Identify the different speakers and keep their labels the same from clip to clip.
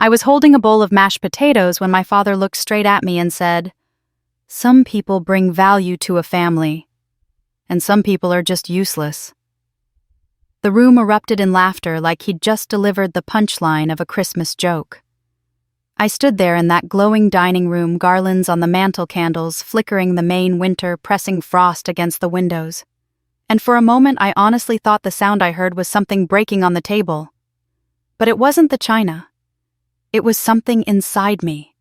Speaker 1: I was holding a bowl of mashed potatoes when my father looked straight at me and said, "Some people bring value to a family, and some people are just useless." The room erupted in laughter like he'd just delivered the punchline of a Christmas joke. I stood there in that glowing dining room, garlands on the mantel candles flickering the Maine winter, pressing frost against the windows. And for a moment I honestly thought the sound I heard was something breaking on the table. But it wasn't the china. It was something inside me.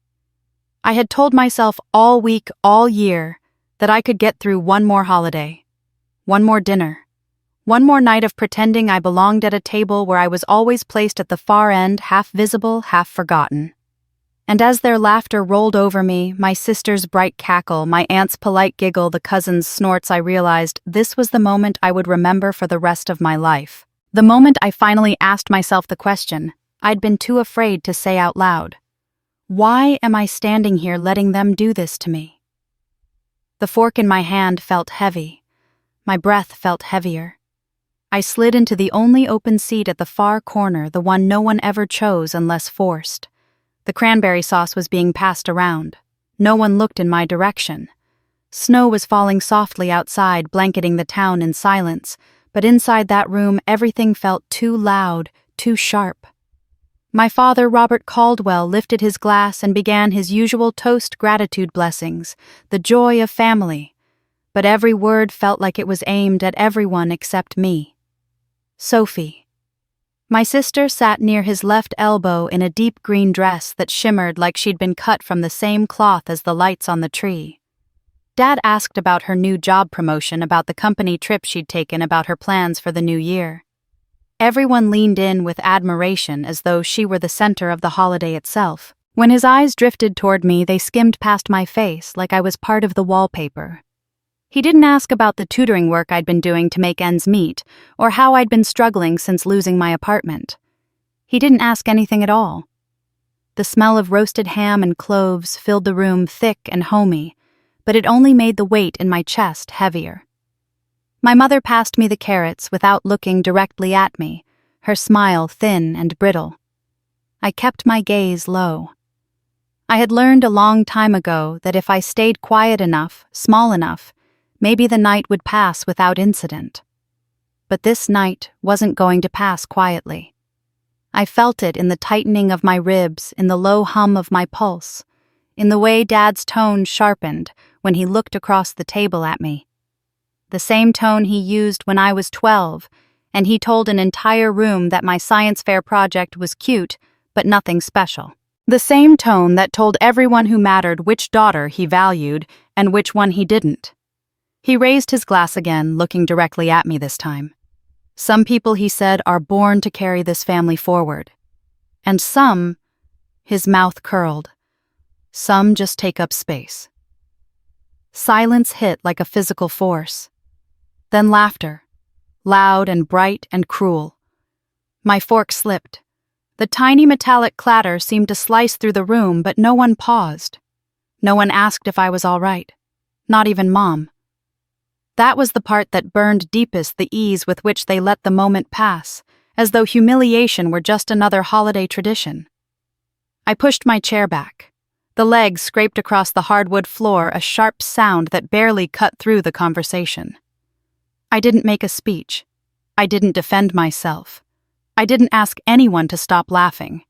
Speaker 1: I had told myself all week, all year, that I could get through one more holiday, one more dinner, one more night of pretending I belonged at a table where I was always placed at the far end, half visible, half forgotten. And as their laughter rolled over me, my sister's bright cackle, my aunt's polite giggle, the cousin's snorts, I realized this was the moment I would remember for the rest of my life. The moment I finally asked myself the question I'd been too afraid to say out loud. Why am I standing here letting them do this to me? The fork in my hand felt heavy. My breath felt heavier. I slid into the only open seat at the far corner, the one no one ever chose unless forced. The cranberry sauce was being passed around. No one looked in my direction. Snow was falling softly outside, blanketing the town in silence, but inside that room everything felt too loud, too sharp. My father, Robert Caldwell, lifted his glass and began his usual toast gratitude blessings, the joy of family. But every word felt like it was aimed at everyone except me. Sophie. My sister sat near his left elbow in a deep green dress that shimmered like she'd been cut from the same cloth as the lights on the tree. Dad asked about her new job promotion, about the company trip she'd taken, about her plans for the new year. Everyone leaned in with admiration as though she were the center of the holiday itself. When his eyes drifted toward me, they skimmed past my face like I was part of the wallpaper. He didn't ask about the tutoring work I'd been doing to make ends meet, or how I'd been struggling since losing my apartment. He didn't ask anything at all. The smell of roasted ham and cloves filled the room thick and homey, but it only made the weight in my chest heavier. My mother passed me the carrots without looking directly at me, her smile thin and brittle. I kept my gaze low. I had learned a long time ago that if I stayed quiet enough, small enough, maybe the night would pass without incident. But this night wasn't going to pass quietly. I felt it in the tightening of my ribs, in the low hum of my pulse, in the way Dad's tone sharpened when he looked across the table at me. The same tone he used when I was 12, and he told an entire room that my science fair project was cute, but nothing special. The same tone that told everyone who mattered which daughter he valued and which one he didn't. He raised his glass again, looking directly at me this time. Some people, he said, are born to carry this family forward. And some, his mouth curled, some just take up space. Silence hit like a physical force. Then laughter, loud and bright and cruel. My fork slipped. The tiny metallic clatter seemed to slice through the room, but no one paused. No one asked if I was all right. Not even Mom. That was the part that burned deepest, the ease with which they let the moment pass, as though humiliation were just another holiday tradition. I pushed my chair back. The legs scraped across the hardwood floor, a sharp sound that barely cut through the conversation. I didn't make a speech. I didn't defend myself. I didn't ask anyone to stop laughing.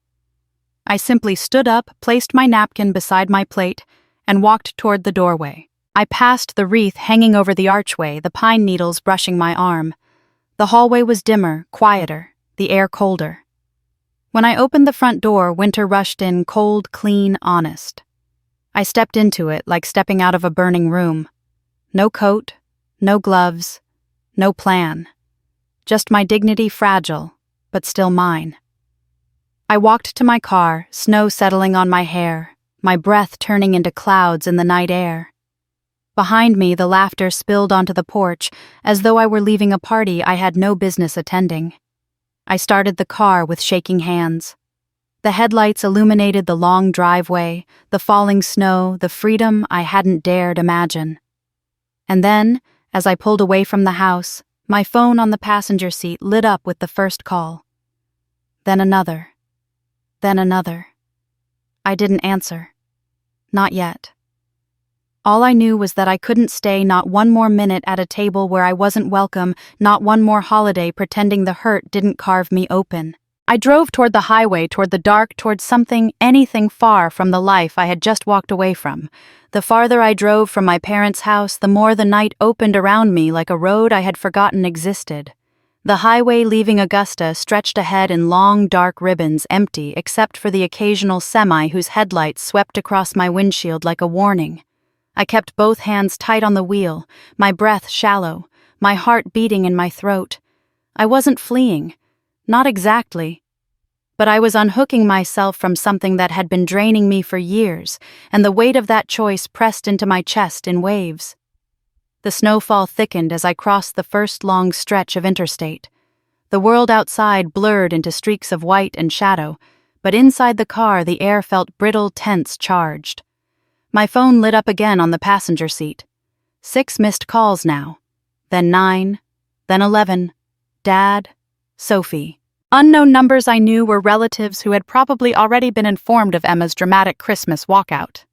Speaker 1: I simply stood up, placed my napkin beside my plate, and walked toward the doorway. I passed the wreath hanging over the archway, the pine needles brushing my arm. The hallway was dimmer, quieter, the air colder. When I opened the front door, winter rushed in, cold, clean, honest. I stepped into it like stepping out of a burning room. No coat, no gloves, no plan. Just my dignity fragile, but still mine. I walked to my car, snow settling on my hair, my breath turning into clouds in the night air. Behind me, the laughter spilled onto the porch, as though I were leaving a party I had no business attending. I started the car with shaking hands. The headlights illuminated the long driveway, the falling snow, the freedom I hadn't dared imagine. And then, as I pulled away from the house, my phone on the passenger seat lit up with the first call. Then another. Then another. I didn't answer. Not yet. All I knew was that I couldn't stay not one more minute at a table where I wasn't welcome, not one more holiday pretending the hurt didn't carve me open. I drove toward the highway, toward the dark, toward something, anything far from the life I had just walked away from. The farther I drove from my parents' house, the more the night opened around me like a road I had forgotten existed. The highway leaving Augusta stretched ahead in long, dark ribbons, empty except for the occasional semi whose headlights swept across my windshield like a warning. I kept both hands tight on the wheel, my breath shallow, my heart beating in my throat. I wasn't fleeing. Not exactly. But I was unhooking myself from something that had been draining me for years, and the weight of that choice pressed into my chest in waves. The snowfall thickened as I crossed the first long stretch of interstate. The world outside blurred into streaks of white and shadow, but inside the car the air felt brittle, tense, charged. My phone lit up again on the passenger seat. 6 missed calls now. Then 9. Then 11. Dad. Sophie. Unknown numbers I knew were relatives who had probably already been informed of Emma's dramatic Christmas walkout.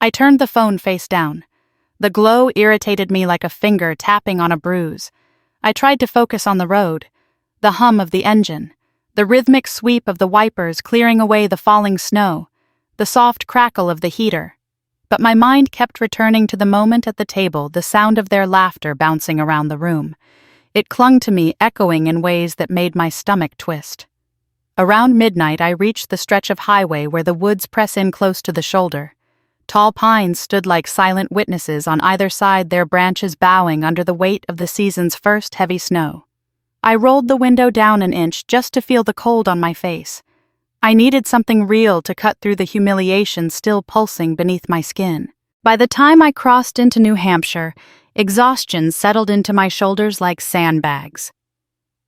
Speaker 1: I turned the phone face down. The glow irritated me like a finger tapping on a bruise. I tried to focus on the road, the hum of the engine, the rhythmic sweep of the wipers clearing away the falling snow, the soft crackle of the heater. But my mind kept returning to the moment at the table, the sound of their laughter bouncing around the room. It clung to me, echoing in ways that made my stomach twist. Around midnight, I reached the stretch of highway where the woods press in close to the shoulder. Tall pines stood like silent witnesses on either side, their branches bowing under the weight of the season's first heavy snow. I rolled the window down an inch just to feel the cold on my face. I needed something real to cut through the humiliation still pulsing beneath my skin. By the time I crossed into New Hampshire, exhaustion settled into my shoulders like sandbags.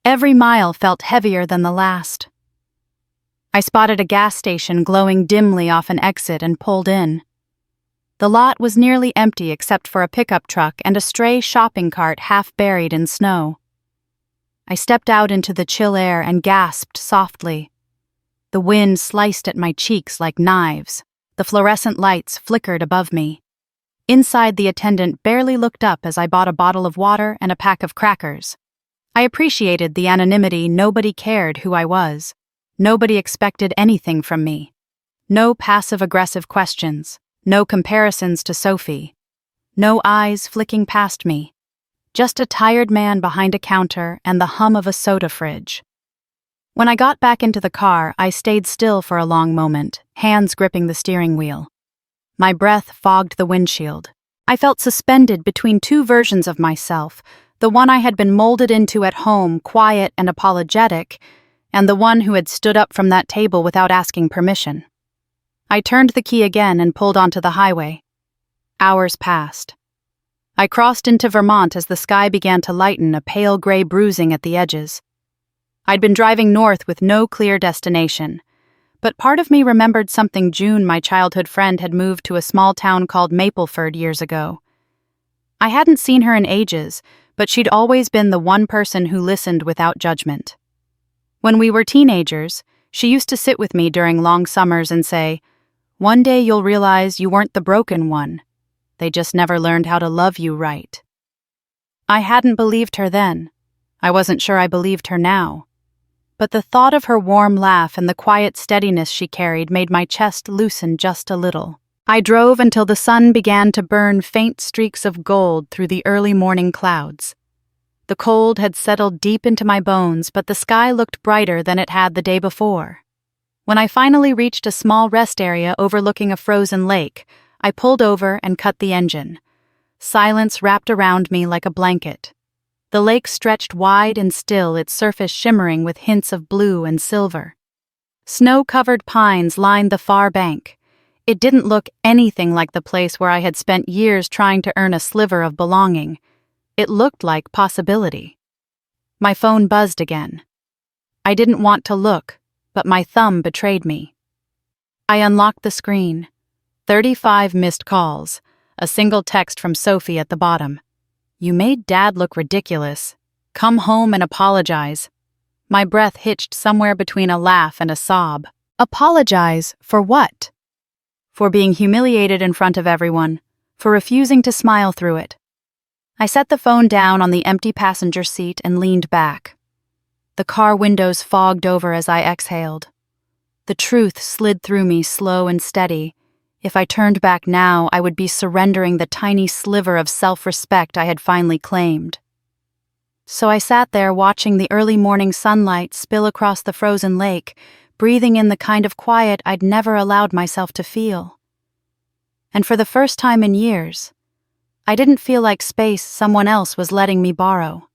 Speaker 1: Every mile felt heavier than the last. I spotted a gas station glowing dimly off an exit and pulled in. The lot was nearly empty except for a pickup truck and a stray shopping cart half buried in snow. I stepped out into the chill air and gasped softly. The wind sliced at my cheeks like knives. The fluorescent lights flickered above me. Inside, the attendant barely looked up as I bought a bottle of water and a pack of crackers. I appreciated the anonymity. Nobody cared who I was. Nobody expected anything from me. No passive-aggressive questions. No comparisons to Sophie. No eyes flicking past me. Just a tired man behind a counter and the hum of a soda fridge. When I got back into the car, I stayed still for a long moment, hands gripping the steering wheel. My breath fogged the windshield. I felt suspended between two versions of myself, the one I had been molded into at home, quiet and apologetic, and the one who had stood up from that table without asking permission. I turned the key again and pulled onto the highway. Hours passed. I crossed into Vermont as the sky began to lighten, a pale gray bruising at the edges. I'd been driving north with no clear destination, but part of me remembered something June, my childhood friend, had moved to a small town called Mapleford years ago. I hadn't seen her in ages, but she'd always been the one person who listened without judgment. When we were teenagers, she used to sit with me during long summers and say, "One day you'll realize you weren't the broken one. They just never learned how to love you right." I hadn't believed her then. I wasn't sure I believed her now. But the thought of her warm laugh and the quiet steadiness she carried made my chest loosen just a little. I drove until the sun began to burn faint streaks of gold through the early morning clouds. The cold had settled deep into my bones, but the sky looked brighter than it had the day before. When I finally reached a small rest area overlooking a frozen lake, I pulled over and cut the engine. Silence wrapped around me like a blanket. The lake stretched wide and still, its surface shimmering with hints of blue and silver. Snow-covered pines lined the far bank. It didn't look anything like the place where I had spent years trying to earn a sliver of belonging. It looked like possibility. My phone buzzed again. I didn't want to look, but my thumb betrayed me. I unlocked the screen. 35 missed calls, a single text from Sophie at the bottom. "You made Dad look ridiculous. Come home and apologize." My breath hitched somewhere between a laugh and a sob. Apologize for what? for being humiliated in front of everyone, for refusing to smile through it. I set the phone down on the empty passenger seat and leaned back. The car windows fogged over as I exhaled. The truth slid through me slow and steady. If I turned back now, I would be surrendering the tiny sliver of self-respect I had finally claimed. So I sat there watching the early morning sunlight spill across the frozen lake, breathing in the kind of quiet I'd never allowed myself to feel. And for the first time in years, I didn't feel like space someone else was letting me borrow.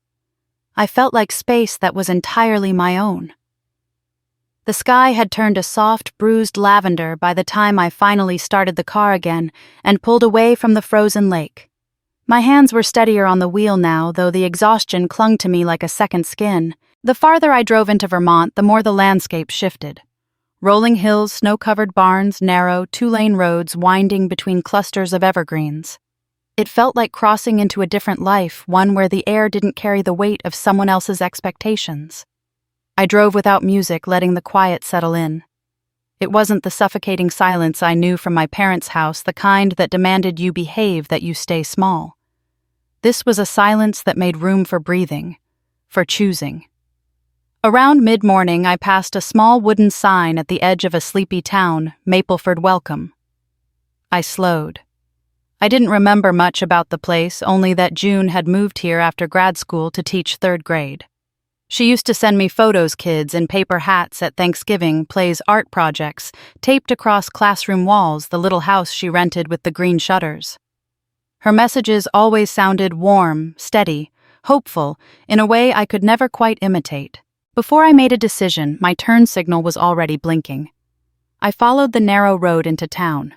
Speaker 1: I felt like space that was entirely my own. The sky had turned a soft, bruised lavender by the time I finally started the car again and pulled away from the frozen lake. My hands were steadier on the wheel now, though the exhaustion clung to me like a second skin. The farther I drove into Vermont, the more the landscape shifted. Rolling hills, snow-covered barns, narrow, two-lane roads winding between clusters of evergreens. It felt like crossing into a different life, one where the air didn't carry the weight of someone else's expectations. I drove without music, letting the quiet settle in. It wasn't the suffocating silence I knew from my parents' house, the kind that demanded you behave, that you stay small. This was a silence that made room for breathing, for choosing. Around mid-morning, I passed a small wooden sign at the edge of a sleepy town, Mapleford Welcome. I slowed. I didn't remember much about the place, only that June had moved here after grad school to teach third grade. She used to send me photos kids in paper hats at Thanksgiving, plays art projects, taped across classroom walls, the little house she rented with the green shutters. Her messages always sounded warm, steady, hopeful, in a way I could never quite imitate. Before I made a decision, my turn signal was already blinking. I followed the narrow road into town.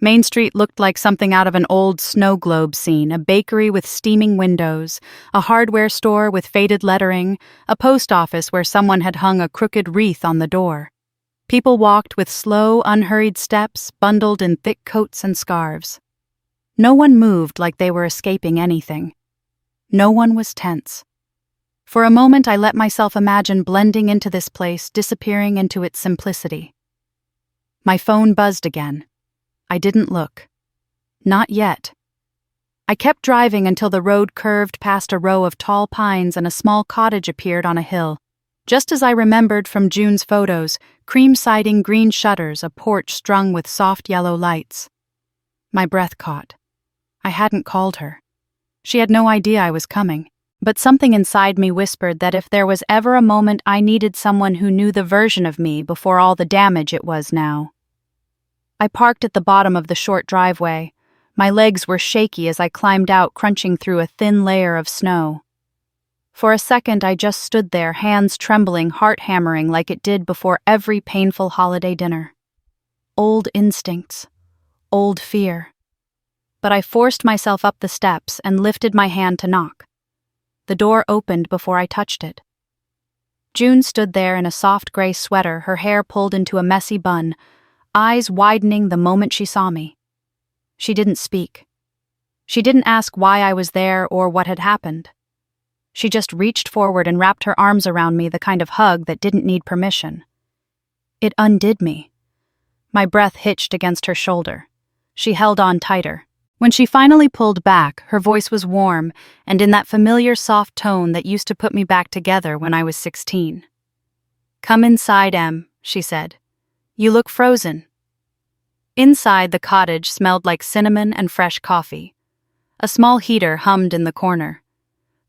Speaker 1: Main Street looked like something out of an old snow globe scene, a bakery with steaming windows, a hardware store with faded lettering, a post office where someone had hung a crooked wreath on the door. People walked with slow, unhurried steps, bundled in thick coats and scarves. No one moved like they were escaping anything. No one was tense. For a moment, I let myself imagine blending into this place, disappearing into its simplicity. My phone buzzed again. I didn't look. Not yet. I kept driving until the road curved past a row of tall pines and a small cottage appeared on a hill. Just as I remembered from June's photos, cream siding, green shutters, a porch strung with soft yellow lights. My breath caught. I hadn't called her. She had no idea I was coming, but something inside me whispered that if there was ever a moment I needed someone who knew the version of me before all the damage it was now. I parked at the bottom of the short driveway. My legs were shaky as I climbed out, crunching through a thin layer of snow. For a second, I just stood there, hands trembling, heart hammering like it did before every painful holiday dinner. Old instincts. Old fear. But I forced myself up the steps and lifted my hand to knock. The door opened before I touched it. June stood there in a soft gray sweater, her hair pulled into a messy bun, eyes widening the moment she saw me. She didn't speak. She didn't ask why I was there or what had happened. She just reached forward and wrapped her arms around me, the kind of hug that didn't need permission. It undid me. My breath hitched against her shoulder. She held on tighter. When she finally pulled back, her voice was warm and in that familiar soft tone that used to put me back together when I was 16. "Come inside, Em," she said. "You look frozen." Inside, the cottage smelled like cinnamon and fresh coffee. A small heater hummed in the corner.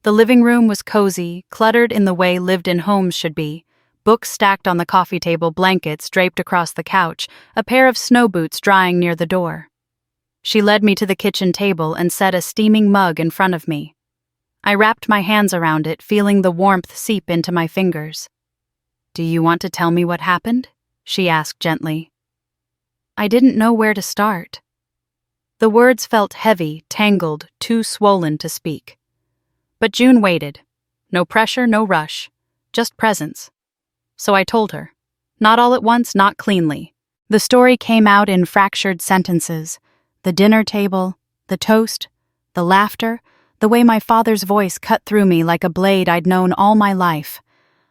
Speaker 1: The living room was cozy, cluttered in the way lived-in homes should be, books stacked on the coffee table, blankets draped across the couch, a pair of snow boots drying near the door. She led me to the kitchen table and set a steaming mug in front of me. I wrapped my hands around it, feeling the warmth seep into my fingers. "Do you want to tell me what happened?" she asked gently. I didn't know where to start. The words felt heavy, tangled, too swollen to speak. But June waited. No pressure, no rush, just presence. So I told her. Not all at once, not cleanly. The story came out in fractured sentences. The dinner table, the toast, the laughter, the way my father's voice cut through me like a blade I'd known all my life.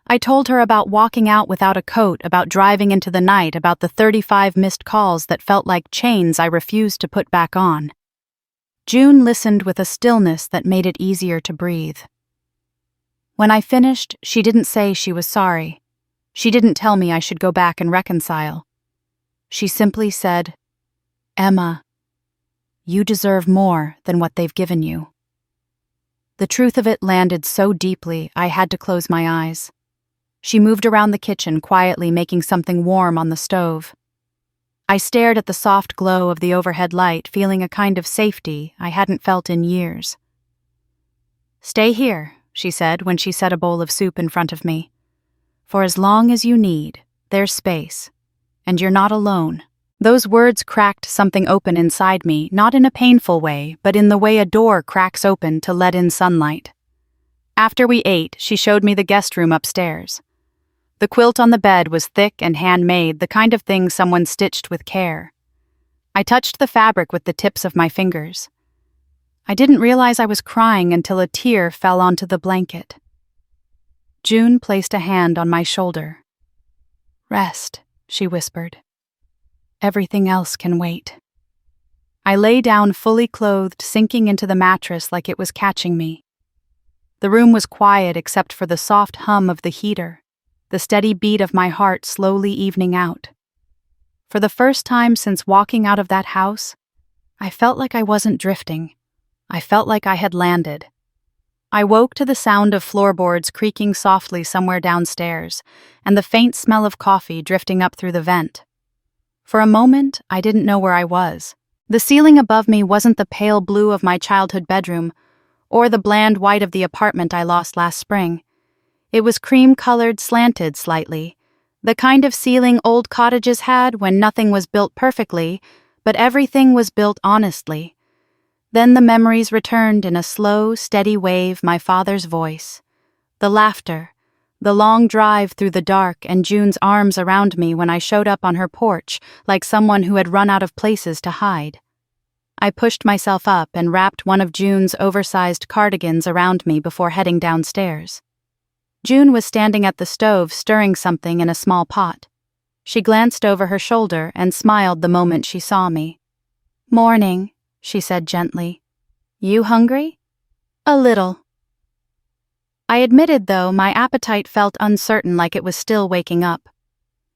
Speaker 1: I told her about walking out without a coat, about driving into the night, about the 35 missed calls that felt like chains I refused to put back on. June listened with a stillness that made it easier to breathe. When I finished, she didn't say she was sorry. She didn't tell me I should go back and reconcile. She simply said, "Emma, you deserve more than what they've given you." The truth of it landed so deeply I had to close my eyes. She moved around the kitchen, quietly making something warm on the stove. I stared at the soft glow of the overhead light, feeling a kind of safety I hadn't felt in years. "Stay here," she said when she set a bowl of soup in front of me. "For as long as you need, there's space. And you're not alone." Those words cracked something open inside me, not in a painful way, but in the way a door cracks open to let in sunlight. After we ate, she showed me the guest room upstairs. The quilt on the bed was thick and handmade, the kind of thing someone stitched with care. I touched the fabric with the tips of my fingers. I didn't realize I was crying until a tear fell onto the blanket. June placed a hand on my shoulder. "Rest," she whispered. "Everything else can wait." I lay down fully clothed, sinking into the mattress like it was catching me. The room was quiet except for the soft hum of the heater, the steady beat of my heart slowly evening out. For the first time since walking out of that house, I felt like I wasn't drifting. I felt like I had landed. I woke to the sound of floorboards creaking softly somewhere downstairs, and the faint smell of coffee drifting up through the vent. For a moment, I didn't know where I was. The ceiling above me wasn't the pale blue of my childhood bedroom, or the bland white of the apartment I lost last spring. It was cream-colored, slanted slightly, the kind of ceiling old cottages had when nothing was built perfectly, but everything was built honestly. Then the memories returned in a slow, steady wave, my father's voice, the laughter, the long drive through the dark, and June's arms around me when I showed up on her porch like someone who had run out of places to hide. I pushed myself up and wrapped one of June's oversized cardigans around me before heading downstairs. June was standing at the stove stirring something in a small pot. She glanced over her shoulder and smiled the moment she saw me. "Morning," she said gently. "You hungry?" "A little." I admitted, though, my appetite felt uncertain, like it was still waking up.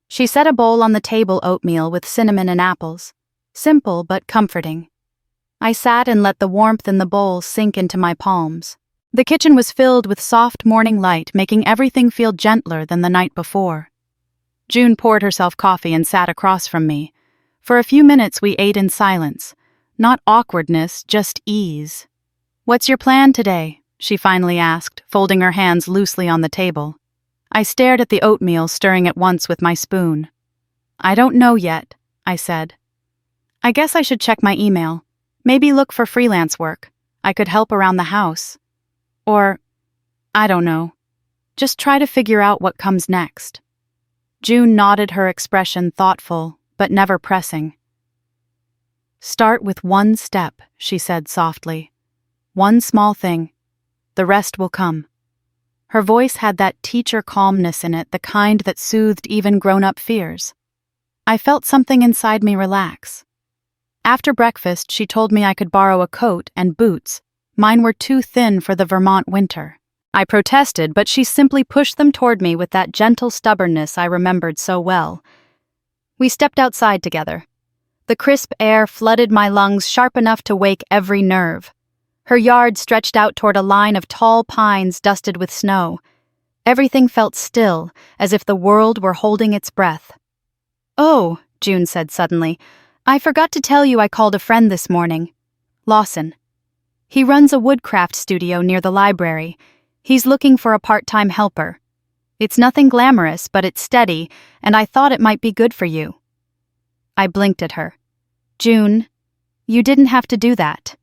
Speaker 1: She set a bowl on the table, oatmeal with cinnamon and apples. Simple but comforting. I sat and let the warmth in the bowl sink into my palms. The kitchen was filled with soft morning light, making everything feel gentler than the night before. June poured herself coffee and sat across from me. For a few minutes we ate in silence. Not awkwardness, just ease. "What's your plan today?" she finally asked, folding her hands loosely on the table. I stared at the oatmeal, stirring at once with my spoon. "I don't know yet," I said. "I guess I should check my email. Maybe look for freelance work. I could help around the house. Or, I don't know. Just try to figure out what comes next." June nodded, her expression thoughtful, but never pressing. "Start with one step," she said softly. "One small thing. The rest will come." Her voice had that teacher calmness in it, the kind that soothed even grown-up fears. I felt something inside me relax. After breakfast, she told me I could borrow a coat and boots. Mine were too thin for the Vermont winter. I protested, but she simply pushed them toward me with that gentle stubbornness I remembered so well. We stepped outside together. The crisp air flooded my lungs, sharp enough to wake every nerve. Her yard stretched out toward a line of tall pines dusted with snow. Everything felt still, as if the world were holding its breath. "Oh," June said suddenly, "I forgot to tell you I called a friend this morning. Lawson. He runs a woodcraft studio near the library. He's looking for a part-time helper. It's nothing glamorous, but it's steady, and I thought it might be good for you." I blinked at her. "June, you didn't have to do that."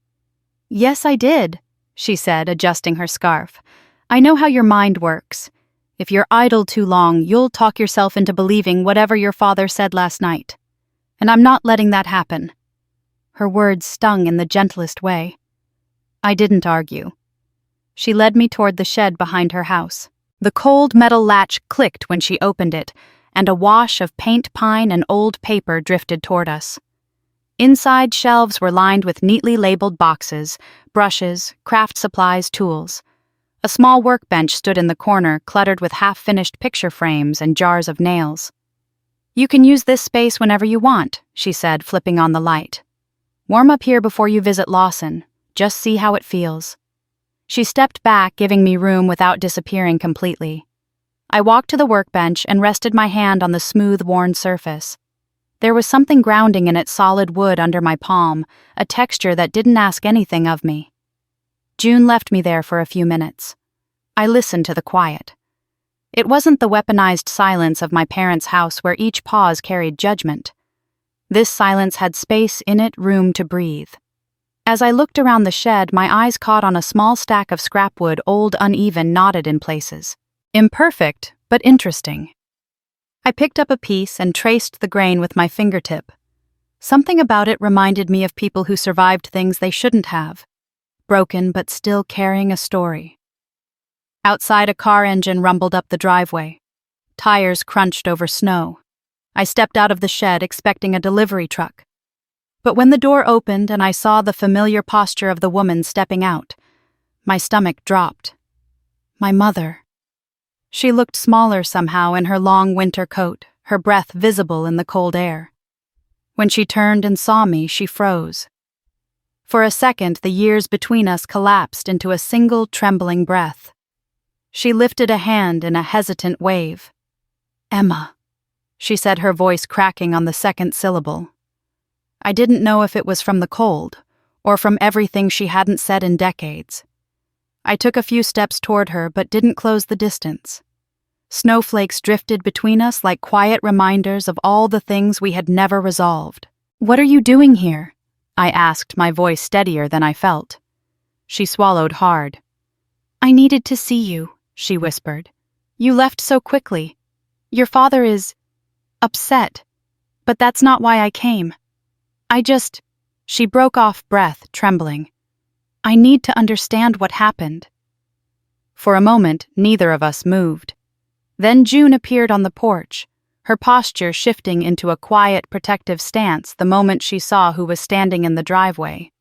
Speaker 1: "Yes, I did," she said, adjusting her scarf. "I know how your mind works. If you're idle too long, you'll talk yourself into believing whatever your father said last night. And I'm not letting that happen." Her words stung in the gentlest way. I didn't argue. She led me toward the shed behind her house. The cold metal latch clicked when she opened it, and a wash of paint pine and old paper drifted toward us. Inside, shelves were lined with neatly labeled boxes, brushes, craft supplies, tools. A small workbench stood in the corner, cluttered with half-finished picture frames and jars of nails. "You can use this space whenever you want," she said, flipping on the light. "Warm up here before you visit Lawson. Just see how it feels." She stepped back, giving me room without disappearing completely. I walked to the workbench and rested my hand on the smooth, worn surface. There was something grounding in its solid wood under my palm, a texture that didn't ask anything of me. June left me there for a few minutes. I listened to the quiet. It wasn't the weaponized silence of my parents' house where each pause carried judgment. This silence had space in it, room to breathe. As I looked around the shed, my eyes caught on a small stack of scrapwood, old, uneven, knotted in places. Imperfect, but interesting. I picked up a piece and traced the grain with my fingertip. Something about it reminded me of people who survived things they shouldn't have. Broken but still carrying a story. Outside, a car engine rumbled up the driveway. Tires crunched over snow. I stepped out of the shed expecting a delivery truck. But when the door opened and I saw the familiar posture of the woman stepping out, my stomach dropped. My mother. She looked smaller somehow in her long winter coat, her breath visible in the cold air. When she turned and saw me, she froze. For a second, the years between us collapsed into a single trembling breath. She lifted a hand in a hesitant wave. "Emma," she said, her voice cracking on the second syllable. I didn't know if it was from the cold, or from everything she hadn't said in decades. I took a few steps toward her, but didn't close the distance. Snowflakes drifted between us like quiet reminders of all the things we had never resolved. "What are you doing here?" I asked, my voice steadier than I felt. She swallowed hard. "I needed to see you," she whispered. "You left so quickly. Your father is upset, but that's not why I came. She broke off, breath trembling. "I need to understand what happened." For a moment, neither of us moved. Then June appeared on the porch, her posture shifting into a quiet, protective stance the moment she saw who was standing in the driveway.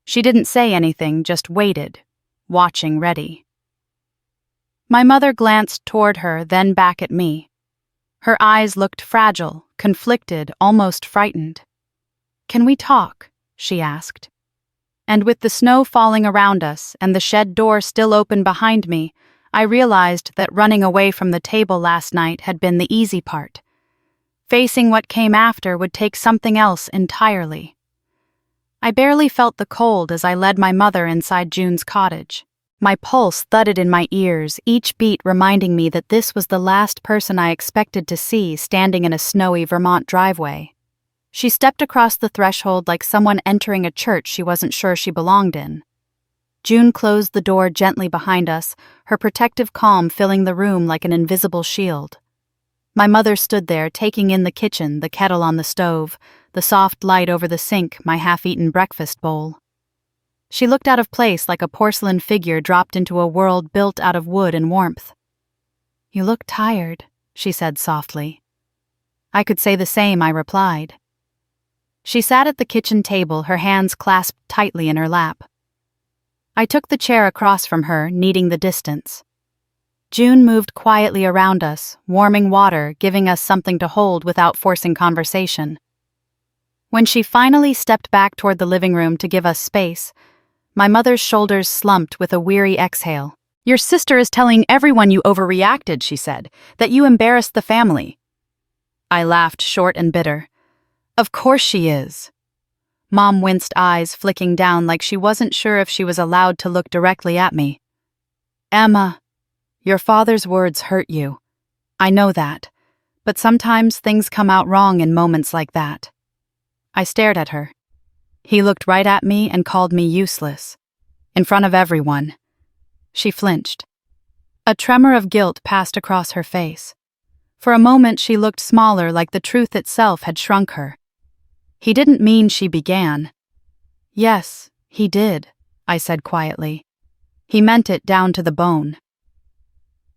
Speaker 1: She didn't say anything, just waited, watching ready. My mother glanced toward her, then back at me. Her eyes looked fragile, conflicted, almost frightened. "Can we talk?" she asked. And with the snow falling around us and the shed door still open behind me, I realized that running away from the table last night had been the easy part. Facing what came after would take something else entirely. I barely felt the cold as I led my mother inside June's cottage. My pulse thudded in my ears, each beat reminding me that this was the last person I expected to see standing in a snowy Vermont driveway. She stepped across the threshold like someone entering a church she wasn't sure she belonged in. June closed the door gently behind us, her protective calm filling the room like an invisible shield. My mother stood there, taking in the kitchen, the kettle on the stove, the soft light over the sink, my half-eaten breakfast bowl. She looked out of place like a porcelain figure dropped into a world built out of wood and warmth. "You look tired," she said softly. I could say the same, I replied. She sat at the kitchen table, her hands clasped tightly in her lap. I took the chair across from her, needing the distance. June moved quietly around us, warming water, giving us something to hold without forcing conversation. When she finally stepped back toward the living room to give us space, my mother's shoulders slumped with a weary exhale. "Your sister is telling everyone you overreacted," she said, "that you embarrassed the family." I laughed, short and bitter. "Of course she is." Mom winced, eyes flicking down like she wasn't sure if she was allowed to look directly at me. "Emma, your father's words hurt you. I know that, but sometimes things come out wrong in moments like that." I stared at her. He looked right at me and called me useless. In front of everyone. She flinched. A tremor of guilt passed across her face. For a moment she looked smaller, like the truth itself had shrunk her. "He didn't mean," she began. "Yes, he did," I said quietly. "He meant it down to the bone."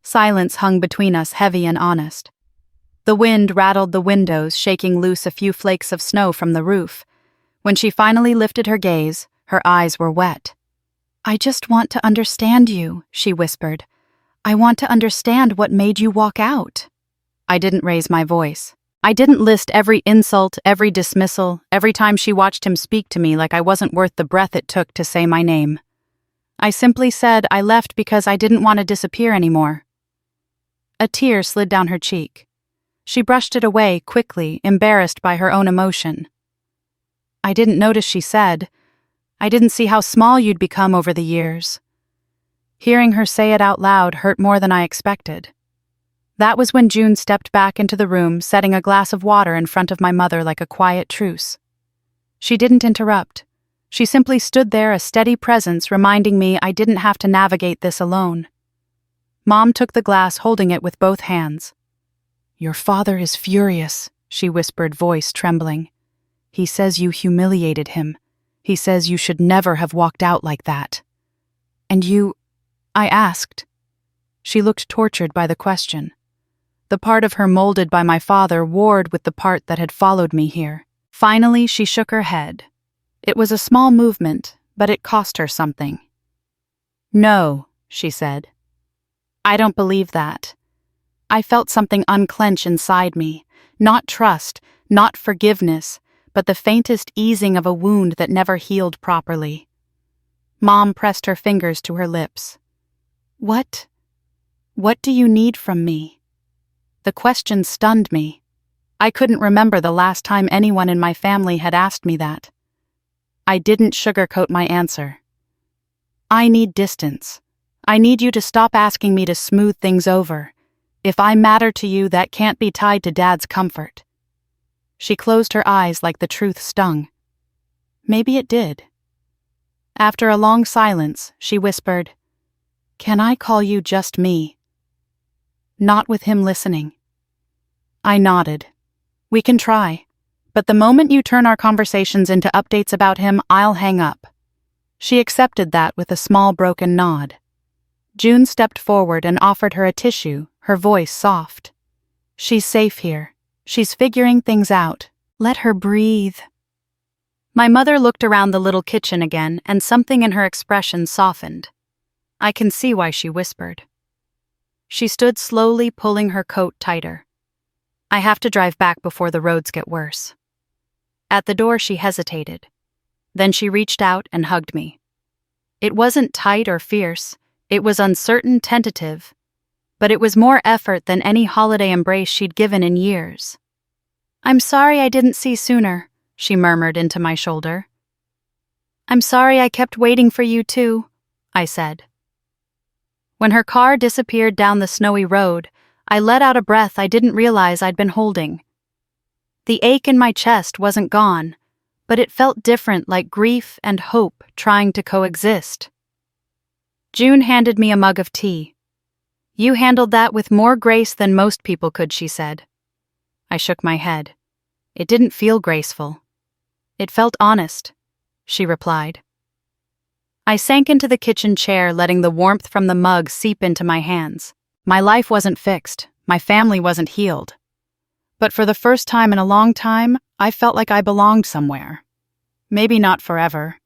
Speaker 1: Silence hung between us, heavy and honest. The wind rattled the windows, shaking loose a few flakes of snow from the roof. When she finally lifted her gaze, her eyes were wet. "I just want to understand you," she whispered. "I want to understand what made you walk out." I didn't raise my voice. I didn't list every insult, every dismissal, every time she watched him speak to me like I wasn't worth the breath it took to say my name. I simply said I left because I didn't want to disappear anymore. A tear slid down her cheek. She brushed it away quickly, embarrassed by her own emotion. "I didn't notice," she said. "I didn't see how small you'd become over the years." Hearing her say it out loud hurt more than I expected. That was when June stepped back into the room, setting a glass of water in front of my mother like a quiet truce. She didn't interrupt. She simply stood there, a steady presence, reminding me I didn't have to navigate this alone. Mom took the glass, holding it with both hands. "Your father is furious," she whispered, voice trembling. "He says you humiliated him. He says you should never have walked out like that." "And you?" I asked. She looked tortured by the question. The part of her molded by my father warred with the part that had followed me here. Finally, she shook her head. It was a small movement, but it cost her something. "No," she said. "I don't believe that." I felt something unclench inside me, not trust, not forgiveness, but the faintest easing of a wound that never healed properly. Mom pressed her fingers to her lips. What do you need from me?" The question stunned me. I couldn't remember the last time anyone in my family had asked me that. I didn't sugarcoat my answer. "I need distance. I need you to stop asking me to smooth things over. If I matter to you, that can't be tied to Dad's comfort." She closed her eyes like the truth stung. Maybe it did. After a long silence, she whispered, "Can I call you just me?" Not with him listening. I nodded. "We can try. But the moment you turn our conversations into updates about him, I'll hang up." She accepted that with a small broken nod. June stepped forward and offered her a tissue, her voice soft. "She's safe here. She's figuring things out. Let her breathe." My mother looked around the little kitchen again, and something in her expression softened. I can see why she whispered. She stood slowly, pulling her coat tighter. "I have to drive back before the roads get worse." At the door, she hesitated. Then she reached out and hugged me. It wasn't tight or fierce. It was uncertain, tentative. But it was more effort than any holiday embrace she'd given in years. "I'm sorry I didn't see sooner," she murmured into my shoulder. "I'm sorry I kept waiting for you too," I said. When her car disappeared down the snowy road, I let out a breath I didn't realize I'd been holding. The ache in my chest wasn't gone, but it felt different, like grief and hope trying to coexist. June handed me a mug of tea. "You handled that with more grace than most people could," she said. I shook my head. "It didn't feel graceful. It felt honest," she replied. I sank into the kitchen chair, letting the warmth from the mug seep into my hands. My life wasn't fixed. My family wasn't healed. But for the first time in a long time, I felt like I belonged somewhere. Maybe not forever,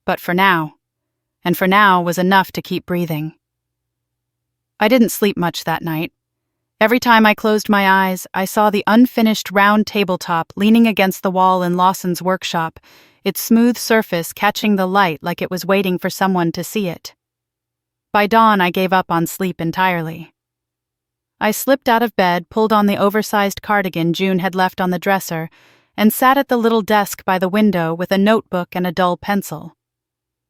Speaker 1: but for now. And for now was enough to keep breathing. I didn't sleep much that night. Every time I closed my eyes, I saw the unfinished round tabletop leaning against the wall in Lawson's workshop, its smooth surface catching the light like it was waiting for someone to see it. By dawn, I gave up on sleep entirely. I slipped out of bed, pulled on the oversized cardigan June had left on the dresser, and sat at the little desk by the window with a notebook and a dull pencil.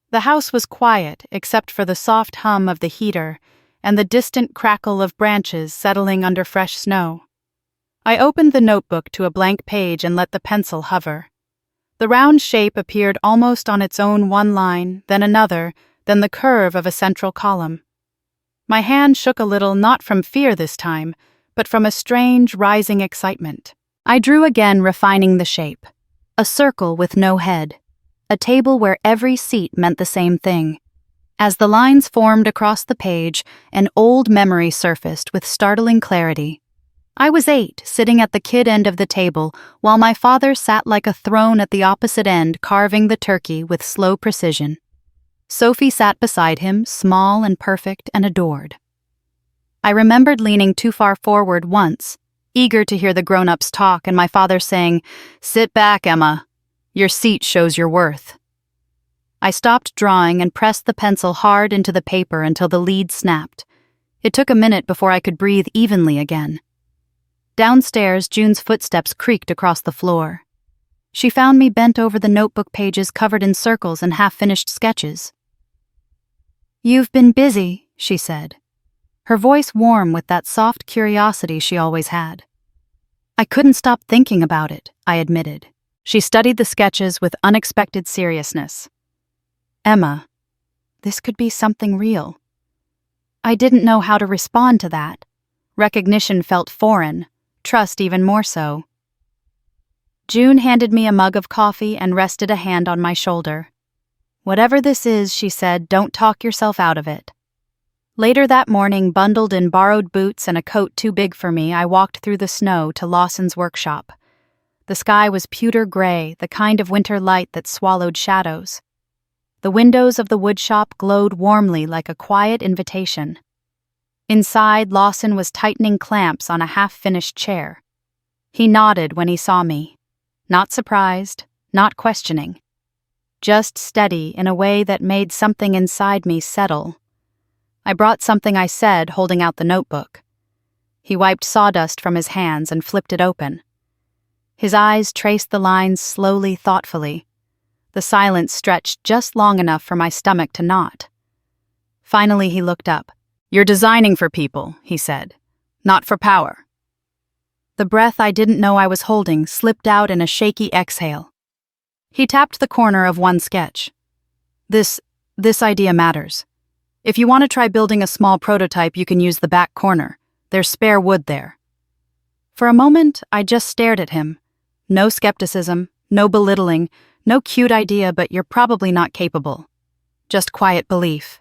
Speaker 1: The house was quiet, except for the soft hum of the heater and the distant crackle of branches settling under fresh snow. I opened the notebook to a blank page and let the pencil hover. The round shape appeared almost on its own, one line, then another, then the curve of a central column. My hand shook a little, not from fear this time, but from a strange, rising excitement. I drew again, refining the shape. A circle with no head. A table where every seat meant the same thing. As the lines formed across the page, an old memory surfaced with startling clarity. I was 8, sitting at the kid end of the table, while my father sat like a throne at the opposite end, carving the turkey with slow precision. Sophie sat beside him, small and perfect and adored. I remembered leaning too far forward once, eager to hear the grown-ups talk, and my father saying, "Sit back, Emma. Your seat shows your worth." I stopped drawing and pressed the pencil hard into the paper until the lead snapped. It took a minute before I could breathe evenly again. Downstairs, June's footsteps creaked across the floor. She found me bent over the notebook pages covered in circles and half-finished sketches. "You've been busy," she said, her voice warm with that soft curiosity she always had. "I couldn't stop thinking about it," I admitted. She studied the sketches with unexpected seriousness. "Emma, this could be something real." I didn't know how to respond to that. Recognition felt foreign, trust even more so. June handed me a mug of coffee and rested a hand on my shoulder. "Whatever this is," she said, "don't talk yourself out of it." Later that morning, bundled in borrowed boots and a coat too big for me, I walked through the snow to Lawson's workshop. The sky was pewter gray, the kind of winter light that swallowed shadows. The windows of the woodshop glowed warmly like a quiet invitation. Inside, Lawson was tightening clamps on a half-finished chair. He nodded when he saw me. Not surprised, not questioning. Just steady in a way that made something inside me settle. I brought something, I said, holding out the notebook. He wiped sawdust from his hands and flipped it open. His eyes traced the lines slowly, thoughtfully. The silence stretched just long enough for my stomach to knot. Finally, he looked up. "You're designing for people," he said, "not for power." The breath I didn't know I was holding slipped out in a shaky exhale. He tapped the corner of one sketch. This idea matters. If you want to try building a small prototype, you can use the back corner. There's spare wood there." For a moment, I just stared at him. No skepticism, no belittling, no cute idea, but you're probably not capable. Just quiet belief.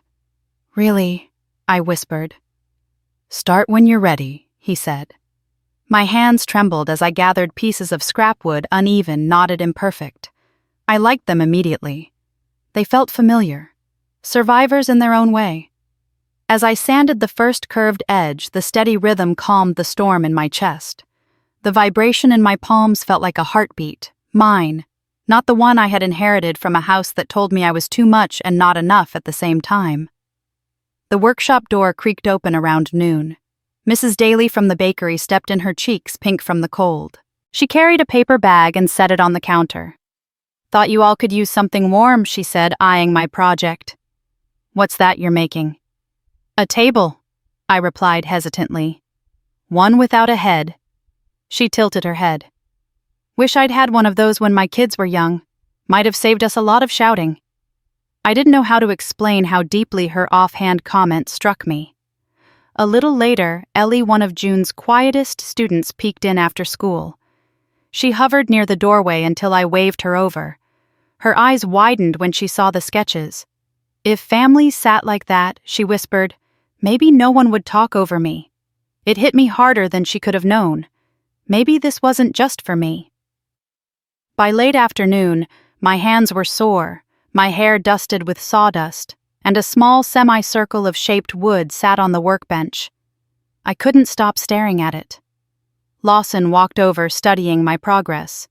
Speaker 1: "Really?" I whispered. "Start when you're ready," he said. My hands trembled as I gathered pieces of scrap wood, uneven, knotted, imperfect. I liked them immediately. They felt familiar. Survivors in their own way. As I sanded the first curved edge, the steady rhythm calmed the storm in my chest. The vibration in my palms felt like a heartbeat, mine, not the one I had inherited from a house that told me I was too much and not enough at the same time. The workshop door creaked open around noon. Mrs. Daly from the bakery stepped in, her cheeks pink from the cold. She carried a paper bag and set it on the counter. "Thought you all could use something warm," she said, eyeing my project. "What's that you're making?" "A table," I replied hesitantly. "One without a head." She tilted her head. "Wish I'd had one of those when my kids were young. Might have saved us a lot of shouting." I didn't know how to explain how deeply her offhand comment struck me. A little later, Ellie, one of June's quietest students, peeked in after school. She hovered near the doorway until I waved her over. Her eyes widened when she saw the sketches. If families sat like that, she whispered, maybe no one would talk over me. It hit me harder than she could have known. Maybe this wasn't just for me. By late afternoon, my hands were sore, my hair dusted with sawdust, and a small semicircle of shaped wood sat on the workbench. I couldn't stop staring at it. Lawson walked over, studying my progress.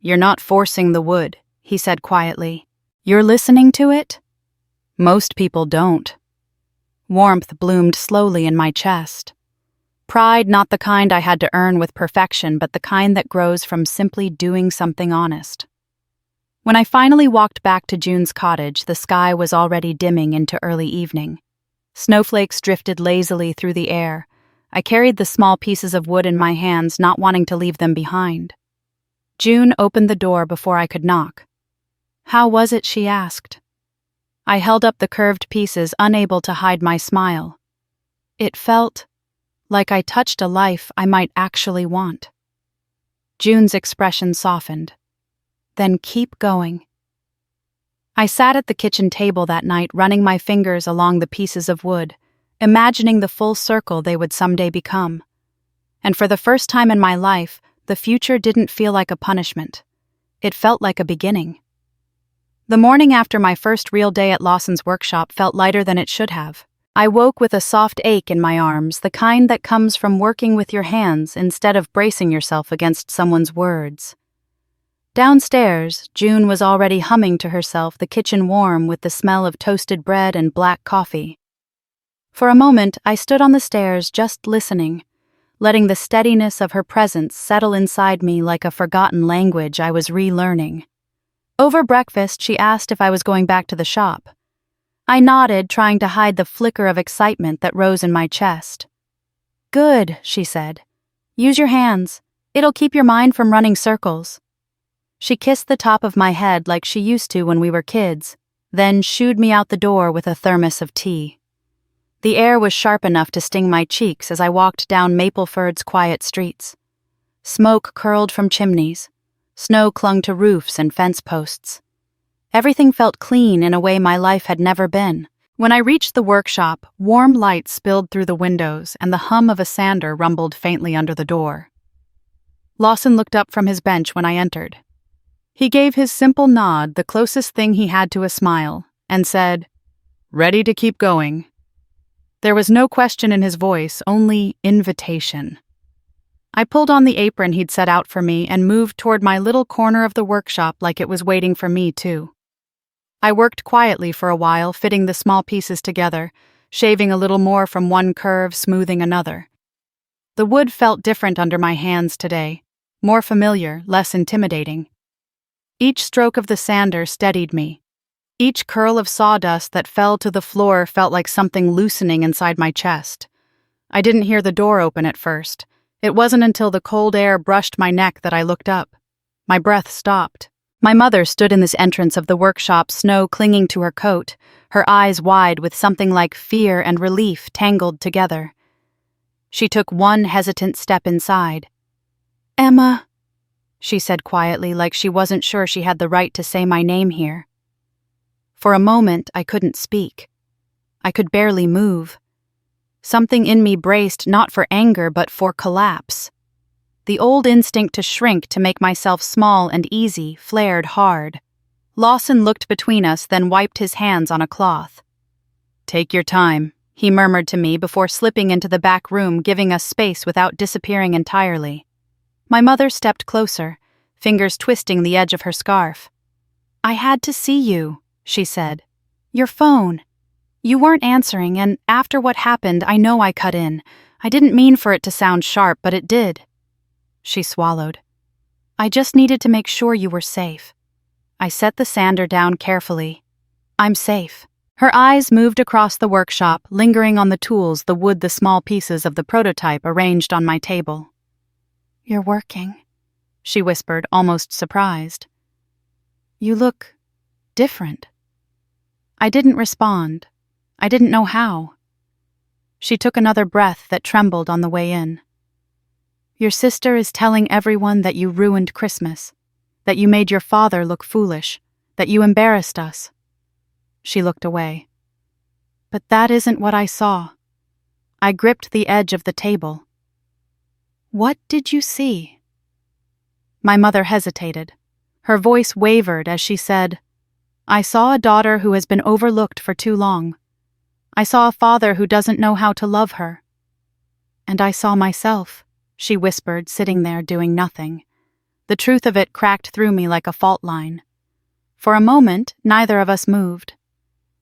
Speaker 1: "You're not forcing the wood," he said quietly. "You're listening to it?" Most people don't. Warmth bloomed slowly in my chest. Pride, not the kind I had to earn with perfection, but the kind that grows from simply doing something honest. When I finally walked back to June's cottage, the sky was already dimming into early evening. Snowflakes drifted lazily through the air. I carried the small pieces of wood in my hands, not wanting to leave them behind. June opened the door before I could knock. "How was it?" she asked. I held up the curved pieces, unable to hide my smile. It felt like I touched a life I might actually want. June's expression softened. "Then keep going." I sat at the kitchen table that night, running my fingers along the pieces of wood, imagining the full circle they would someday become. And for the first time in my life, the future didn't feel like a punishment. It felt like a beginning. The morning after my first real day at Lawson's workshop felt lighter than it should have. I woke with a soft ache in my arms, the kind that comes from working with your hands instead of bracing yourself against someone's words. Downstairs, June was already humming to herself, the kitchen warm with the smell of toasted bread and black coffee. For a moment, I stood on the stairs just listening, letting the steadiness of her presence settle inside me like a forgotten language I was relearning. Over breakfast, she asked if I was going back to the shop. I nodded, trying to hide the flicker of excitement that rose in my chest. "Good," she said. "Use your hands. It'll keep your mind from running circles." She kissed the top of my head like she used to when we were kids, then shooed me out the door with a thermos of tea. The air was sharp enough to sting my cheeks as I walked down Mapleford's quiet streets. Smoke curled from chimneys. Snow clung to roofs and fence posts. Everything felt clean in a way my life had never been. When I reached the workshop, warm light spilled through the windows and the hum of a sander rumbled faintly under the door. Lawson looked up from his bench when I entered. He gave his simple nod, the closest thing he had to a smile, and said, "Ready to keep going." There was no question in his voice, only invitation. I pulled on the apron he'd set out for me and moved toward my little corner of the workshop like it was waiting for me, too. I worked quietly for a while, fitting the small pieces together, shaving a little more from one curve, smoothing another. The wood felt different under my hands today, more familiar, less intimidating. Each stroke of the sander steadied me. Each curl of sawdust that fell to the floor felt like something loosening inside my chest. I didn't hear the door open at first. It wasn't until the cold air brushed my neck that I looked up. My breath stopped. My mother stood in this entrance of the workshop, snow clinging to her coat, her eyes wide with something like fear and relief tangled together. She took one hesitant step inside. "Emma," she said quietly, like she wasn't sure she had the right to say my name here. For a moment, I couldn't speak. I could barely move. Something in me braced not for anger but for collapse. The old instinct to shrink, to make myself small and easy, flared hard. Lawson looked between us, then wiped his hands on a cloth. "Take your time," he murmured to me before slipping into the back room, giving us space without disappearing entirely. My mother stepped closer, fingers twisting the edge of her scarf. "I had to see you," she said. "Your phone. You weren't answering, and after what happened, I know I cut in. I didn't mean for it to sound sharp, but it did." She swallowed. "I just needed to make sure you were safe." I set the sander down carefully. "I'm safe." Her eyes moved across the workshop, lingering on the tools, the wood, the small pieces of the prototype arranged on my table. "You're working," she whispered, almost surprised. "You look different." I didn't respond. I didn't know how. She took another breath that trembled on the way in. "Your sister is telling everyone that you ruined Christmas, that you made your father look foolish, that you embarrassed us." She looked away. "But that isn't what I saw." I gripped the edge of the table. "What did you see?" My mother hesitated. Her voice wavered as she said, "I saw a daughter who has been overlooked for too long. I saw a father who doesn't know how to love her. And I saw myself," she whispered, sitting there doing nothing. The truth of it cracked through me like a fault line. For a moment, neither of us moved.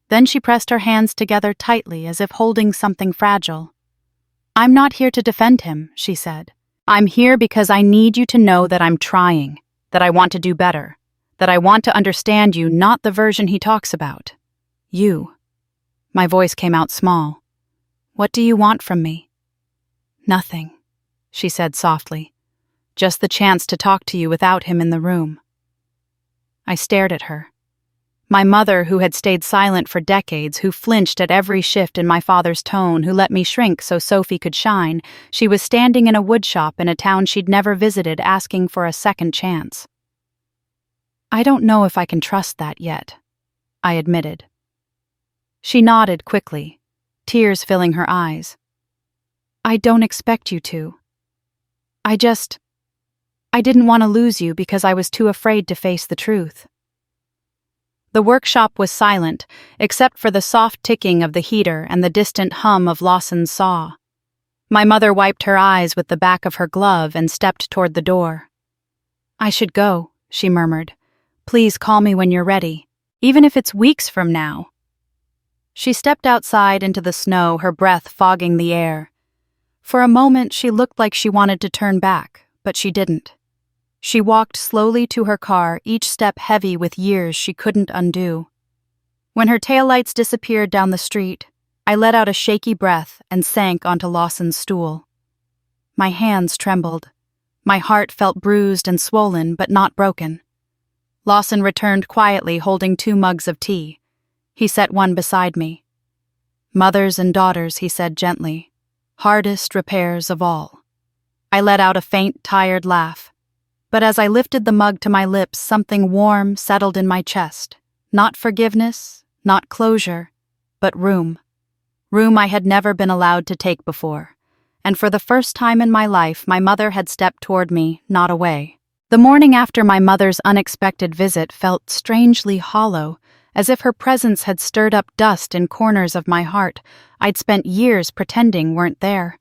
Speaker 1: Then she pressed her hands together tightly as if holding something fragile. "I'm not here to defend him," she said. "I'm here because I need you to know that I'm trying, that I want to do better, that I want to understand you, not the version he talks about. You." My voice came out small. "What do you want from me?" "Nothing," she said softly. "Just the chance to talk to you without him in the room." I stared at her. My mother, who had stayed silent for decades, who flinched at every shift in my father's tone, who let me shrink so Sophie could shine, she was standing in a woodshop in a town she'd never visited, asking for a second chance. "I don't know if I can trust that yet," I admitted. She nodded quickly, tears filling her eyes. I don't expect you to. I didn't want to lose you because I was too afraid to face the truth. The workshop was silent, except for the soft ticking of the heater and the distant hum of Lawson's saw. My mother wiped her eyes with the back of her glove and stepped toward the door. I should go, she murmured. Please call me when you're ready, even if it's weeks from now. She stepped outside into the snow, her breath fogging the air. For a moment she looked like she wanted to turn back, but she didn't. She walked slowly to her car, each step heavy with years she couldn't undo. When her taillights disappeared down the street, I let out a shaky breath and sank onto Lawson's stool. My hands trembled. My heart felt bruised and swollen, but not broken. Lawson returned quietly, holding 2 mugs of tea. He set one beside me. Mothers and daughters, he said gently. Hardest repairs of all. I let out a faint, tired laugh. But as I lifted the mug to my lips, something warm settled in my chest. Not forgiveness, not closure, but room. Room I had never been allowed to take before. And for the first time in my life, my mother had stepped toward me, not away. The morning after my mother's unexpected visit felt strangely hollow, as if her presence had stirred up dust in corners of my heart I'd spent years pretending weren't there.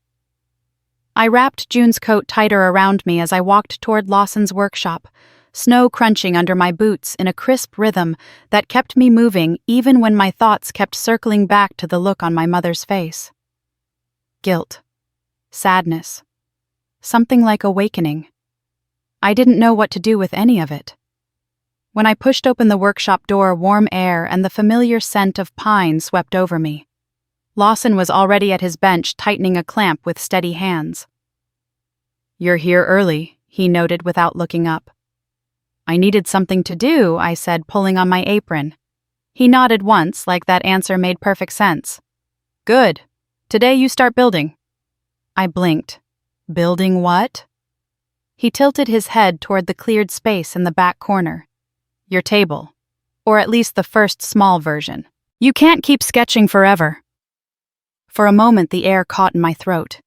Speaker 1: I wrapped June's coat tighter around me as I walked toward Lawson's workshop, snow crunching under my boots in a crisp rhythm that kept me moving even when my thoughts kept circling back to the look on my mother's face. Guilt. Sadness. Something like awakening. I didn't know what to do with any of it. When I pushed open the workshop door, warm air and the familiar scent of pine swept over me. Lawson was already at his bench, tightening a clamp with steady hands. "You're here early," he noted without looking up. "I needed something to do," I said, pulling on my apron. He nodded once, like that answer made perfect sense. "Good. Today you start building." I blinked. "Building what?" He tilted his head toward the cleared space in the back corner. "Your table. Or at least the first small version. You can't keep sketching forever." For a moment the air caught in my throat.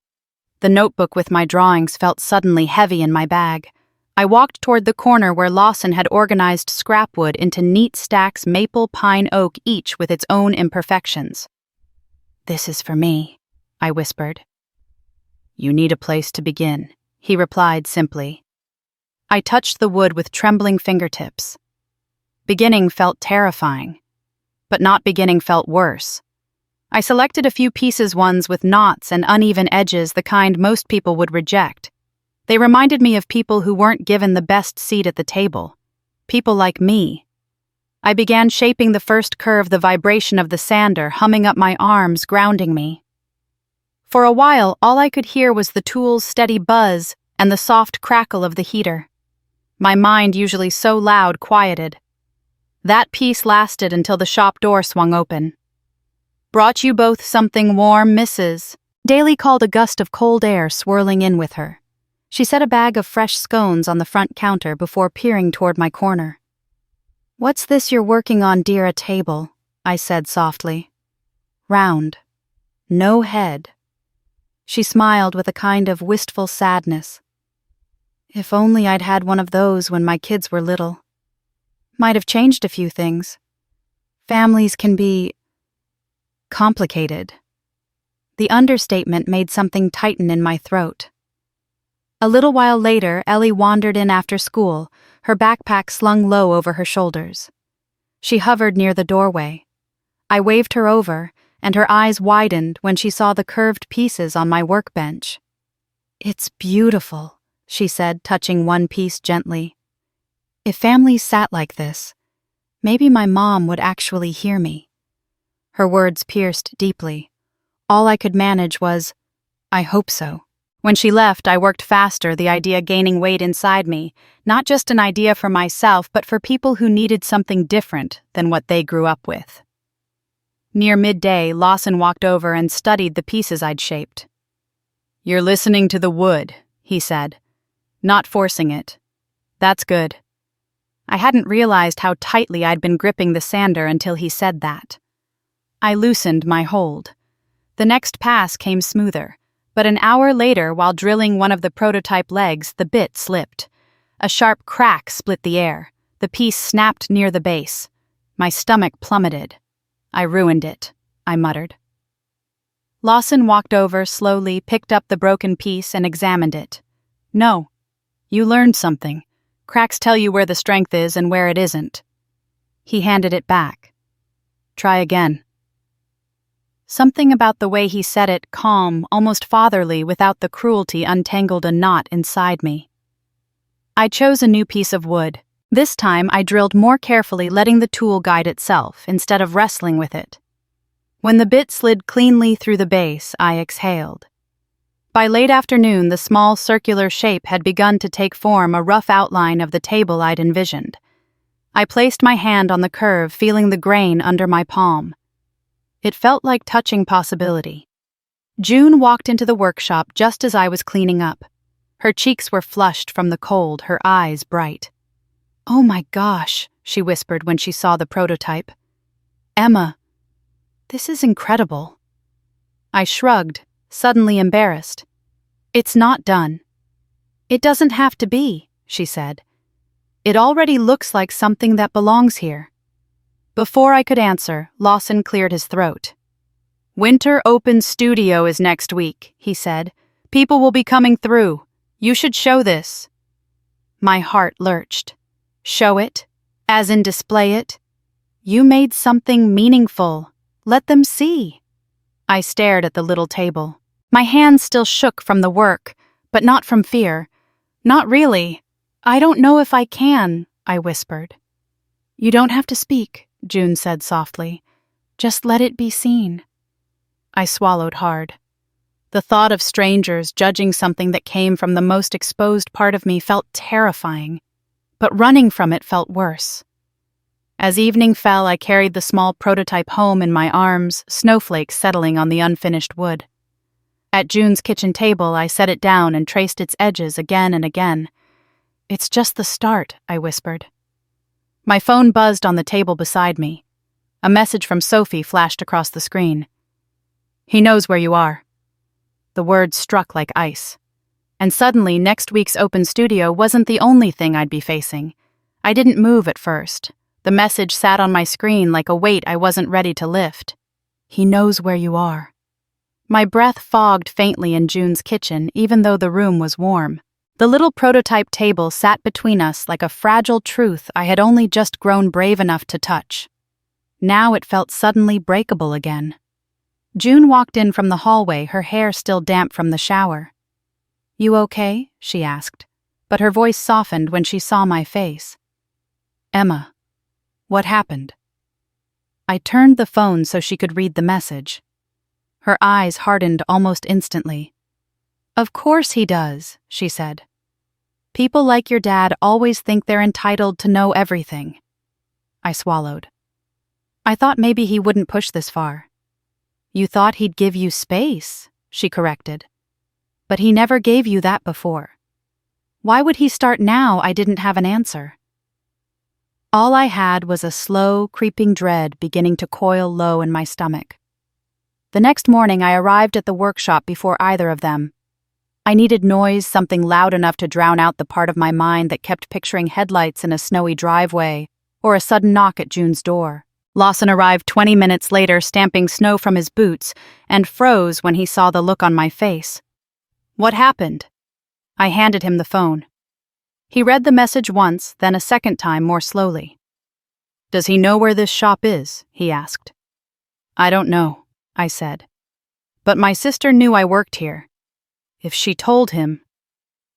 Speaker 1: The notebook with my drawings felt suddenly heavy in my bag. I walked toward the corner where Lawson had organized scrapwood into neat stacks, maple, pine, oak, each with its own imperfections. "This is for me," I whispered. "You need a place to begin," he replied simply. I touched the wood with trembling fingertips. Beginning felt terrifying, but not beginning felt worse. I selected a few pieces, ones with knots and uneven edges, the kind most people would reject. They reminded me of people who weren't given the best seat at the table. People like me. I began shaping the first curve, the vibration of the sander humming up my arms, grounding me. For a while, all I could hear was the tool's steady buzz and the soft crackle of the heater. My mind, usually so loud, quieted. That piece lasted until the shop door swung open. "Brought you both something warm, Mrs." Daly called, a gust of cold air swirling in with her. She set a bag of fresh scones on the front counter before peering toward my corner. "What's this you're working on, dear?" "A table," I said softly. "Round. No head." She smiled with a kind of wistful sadness. "If only I'd had one of those when my kids were little. Might have changed a few things. Families can be complicated." The understatement made something tighten in my throat. A little while later, Ellie wandered in after school, her backpack slung low over her shoulders. She hovered near the doorway. I waved her over, and her eyes widened when she saw the curved pieces on my workbench. "It's beautiful," she said, touching one piece gently. "If families sat like this, maybe my mom would actually hear me." Her words pierced deeply. All I could manage was, "I hope so." When she left, I worked faster, the idea gaining weight inside me, not just an idea for myself, but for people who needed something different than what they grew up with. Near midday, Lawson walked over and studied the pieces I'd shaped. "You're listening to the wood," he said, "not forcing it. That's good." I hadn't realized how tightly I'd been gripping the sander until he said that. I loosened my hold. The next pass came smoother, but an hour later, while drilling one of the prototype legs, the bit slipped. A sharp crack split the air. The piece snapped near the base. My stomach plummeted. I ruined it, I muttered. Lawson walked over slowly, picked up the broken piece, and examined it. No. You learned something. Cracks tell you where the strength is and where it isn't. He handed it back. Try again. Something about the way he said it, calm, almost fatherly, without the cruelty, untangled a knot inside me. I chose a new piece of wood. This time I drilled more carefully, letting the tool guide itself, instead of wrestling with it. When the bit slid cleanly through the base, I exhaled. By late afternoon, the small circular shape had begun to take form, a rough outline of the table I'd envisioned. I placed my hand on the curve, feeling the grain under my palm. It felt like touching possibility. June walked into the workshop just as I was cleaning up. Her cheeks were flushed from the cold, her eyes bright. "Oh my gosh," she whispered when she saw the prototype. "Emma, this is incredible." I shrugged, suddenly embarrassed. "It's not done." "It doesn't have to be," she said. "It already looks like something that belongs here." Before I could answer, Lawson cleared his throat. "Winter Open Studio is next week," he said. "People will be coming through. You should show this." My heart lurched. Show it? As in display it? You made something meaningful. Let them see. I stared at the little table. My hands still shook from the work, but not from fear. "Not really. I don't know if I can," I whispered. "You don't have to speak," June said softly. "Just let it be seen." I swallowed hard. The thought of strangers judging something that came from the most exposed part of me felt terrifying, but running from it felt worse. As evening fell, I carried the small prototype home in my arms, snowflakes settling on the unfinished wood. At June's kitchen table, I set it down and traced its edges again and again. "It's just the start," I whispered. My phone buzzed on the table beside me. A message from Sophie flashed across the screen. "He knows where you are." The words struck like ice. And suddenly, next week's open studio wasn't the only thing I'd be facing. I didn't move at first. The message sat on my screen like a weight I wasn't ready to lift. "He knows where you are." My breath fogged faintly in June's kitchen, even though the room was warm. The little prototype table sat between us like a fragile truth I had only just grown brave enough to touch. Now it felt suddenly breakable again. June walked in from the hallway, her hair still damp from the shower. "You okay?" she asked, but her voice softened when she saw my face. "Emma, what happened?" I turned the phone so she could read the message. Her eyes hardened almost instantly. "Of course he does," she said. "People like your dad always think they're entitled to know everything." I swallowed. "I thought maybe he wouldn't push this far." "You thought he'd give you space," she corrected. "But he never gave you that before. Why would he start now?" I didn't have an answer. All I had was a slow, creeping dread beginning to coil low in my stomach. The next morning I arrived at the workshop before either of them. I needed noise, something loud enough to drown out the part of my mind that kept picturing headlights in a snowy driveway, or a sudden knock at June's door. Lawson arrived 20 minutes later, stamping snow from his boots, and froze when he saw the look on my face. "What happened?" I handed him the phone. He read the message once, then a second time more slowly. "Does he know where this shop is?" he asked. "I don't know," I said. "But my sister knew I worked here. If she told him..."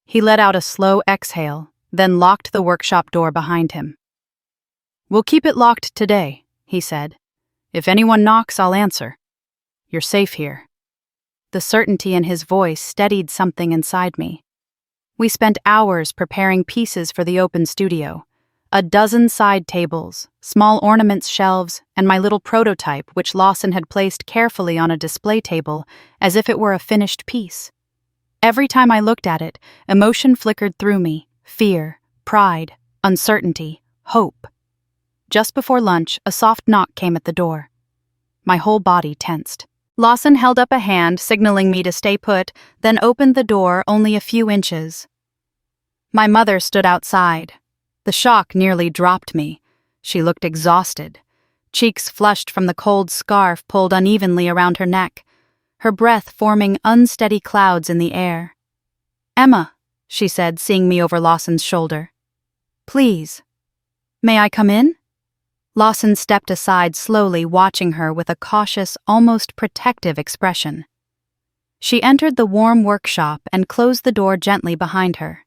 Speaker 1: He let out a slow exhale, then locked the workshop door behind him. "We'll keep it locked today," he said. "If anyone knocks, I'll answer. You're safe here." The certainty in his voice steadied something inside me. We spent hours preparing pieces for the open studio. A dozen side tables, small ornaments shelves, and my little prototype, which Lawson had placed carefully on a display table as if it were a finished piece. Every time I looked at it, emotion flickered through me: fear, pride, uncertainty, hope. Just before lunch, a soft knock came at the door. My whole body tensed. Lawson held up a hand, signaling me to stay put, then opened the door only a few inches. My mother stood outside. The shock nearly dropped me. She looked exhausted, cheeks flushed from the cold scarf pulled unevenly around her neck, her breath forming unsteady clouds in the air. "Emma," she said, seeing me over Lawson's shoulder. "Please. May I come in?" Lawson stepped aside slowly, watching her with a cautious, almost protective expression. She entered the warm workshop and closed the door gently behind her.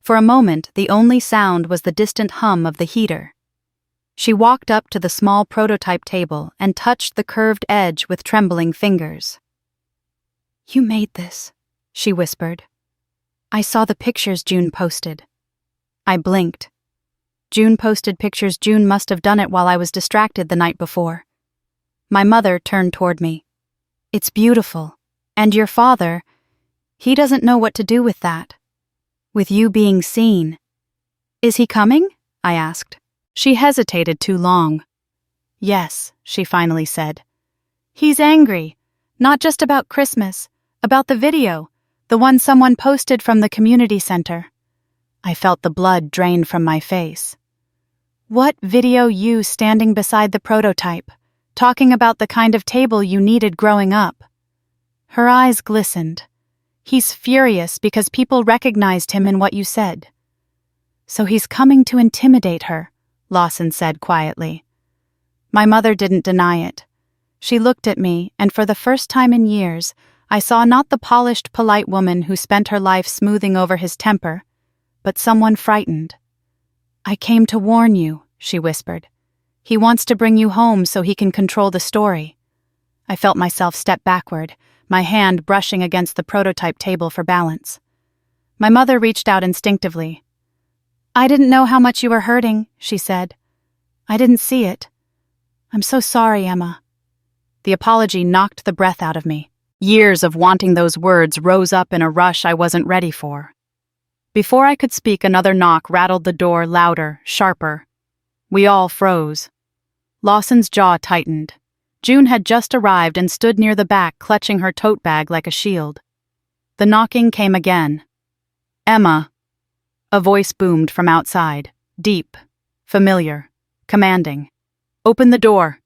Speaker 1: For a moment, the only sound was the distant hum of the heater. She walked up to the small prototype table and touched the curved edge with trembling fingers. "You made this," she whispered. "I saw the pictures June posted." I blinked. June posted pictures. June must have done it while I was distracted the night before. My mother turned toward me. "It's beautiful. And your father, he doesn't know what to do with that. With you being seen." "Is he coming?" I asked. She hesitated too long. "Yes," she finally said. "He's angry. Not just about Christmas. About the video. The one someone posted from the community center." I felt the blood drain from my face. "What video? You standing beside the prototype, talking about the kind of table you needed growing up?" Her eyes glistened. "He's furious because people recognized him in what you said." "So he's coming to intimidate her," Lawson said quietly. My mother didn't deny it. She looked at me, and for the first time in years, I saw not the polished, polite woman who spent her life smoothing over his temper, but someone frightened. "I came to warn you," she whispered. "He wants to bring you home so he can control the story." I felt myself step backward, my hand brushing against the prototype table for balance. My mother reached out instinctively. "I didn't know how much you were hurting," she said. "I didn't see it. I'm so sorry, Emma." The apology knocked the breath out of me. Years of wanting those words rose up in a rush I wasn't ready for. Before I could speak, another knock rattled the door louder, sharper. We all froze. Lawson's jaw tightened. June had just arrived and stood near the back, clutching her tote bag like a shield. The knocking came again. "Emma." A voice boomed from outside, deep, familiar, commanding. "Open the door."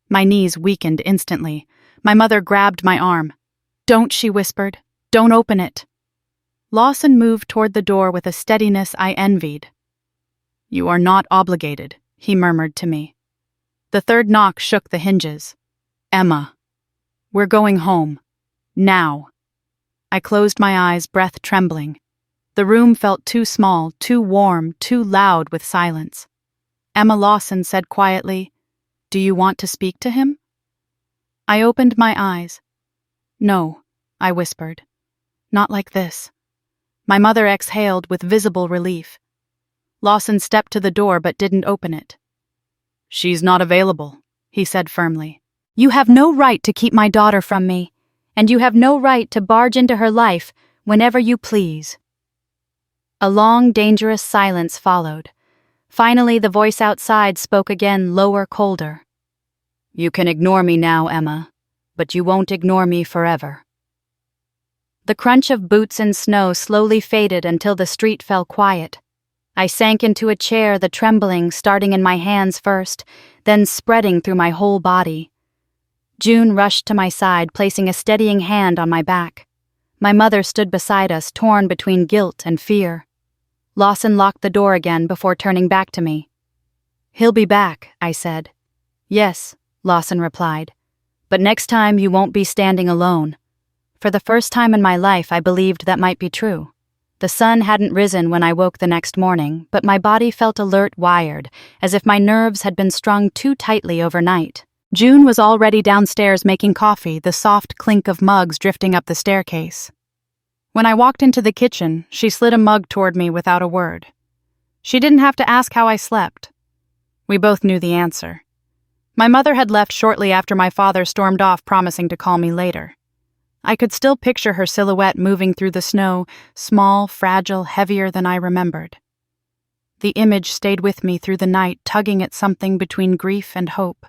Speaker 1: My knees weakened instantly. My mother grabbed my arm. "Don't," she whispered. "Don't open it." Lawson moved toward the door with a steadiness I envied. "You are not obligated," he murmured to me. The third knock shook the hinges. "Emma. We're going home. Now." I closed my eyes, breath trembling. The room felt too small, too warm, too loud with silence. Emma, Lawson said quietly, "Do you want to speak to him?" I opened my eyes. "No," I whispered. "Not like this." My mother exhaled with visible relief. Lawson stepped to the door but didn't open it. "She's not available," he said firmly. "You have no right to keep my daughter from me, and you have no right to barge into her life whenever you please." A long, dangerous silence followed. Finally, the voice outside spoke again, lower, colder. "You can ignore me now, Emma, but you won't ignore me forever." The crunch of boots in snow slowly faded until the street fell quiet. I sank into a chair, the trembling starting in my hands first, then spreading through my whole body. June rushed to my side, placing a steadying hand on my back. My mother stood beside us, torn between guilt and fear. Lawson locked the door again before turning back to me. "He'll be back," I said. "Yes," Lawson replied. "But next time you won't be standing alone." For the first time in my life, I believed that might be true. The sun hadn't risen when I woke the next morning, but my body felt alert, wired, as if my nerves had been strung too tightly overnight. June was already downstairs making coffee, the soft clink of mugs drifting up the staircase. When I walked into the kitchen, she slid a mug toward me without a word. She didn't have to ask how I slept. We both knew the answer. My mother had left shortly after my father stormed off, promising to call me later. I could still picture her silhouette moving through the snow, small, fragile, heavier than I remembered. The image stayed with me through the night, tugging at something between grief and hope.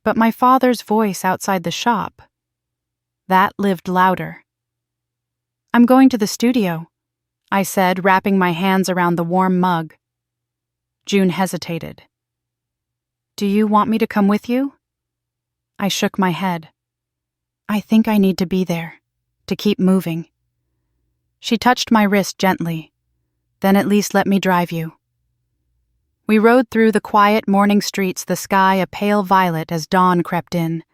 Speaker 1: But my father's voice outside the shop, that lived louder. "I'm going to the studio," I said, wrapping my hands around the warm mug. June hesitated. "Do you want me to come with you?" I shook my head. "I think I need to be there, to keep moving." She touched my wrist gently. "Then at least let me drive you." We rode through the quiet morning streets, the sky a pale violet as dawn crept in.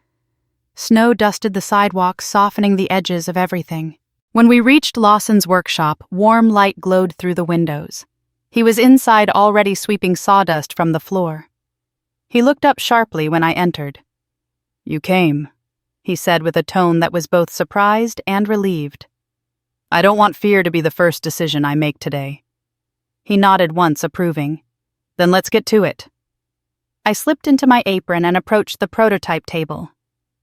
Speaker 1: Snow dusted the sidewalks, softening the edges of everything. When we reached Lawson's workshop, warm light glowed through the windows. He was inside, already sweeping sawdust from the floor. He looked up sharply when I entered. "You came," he said with a tone that was both surprised and relieved. "I don't want fear to be the first decision I make today." He nodded once, approving. "Then let's get to it." I slipped into my apron and approached the prototype table.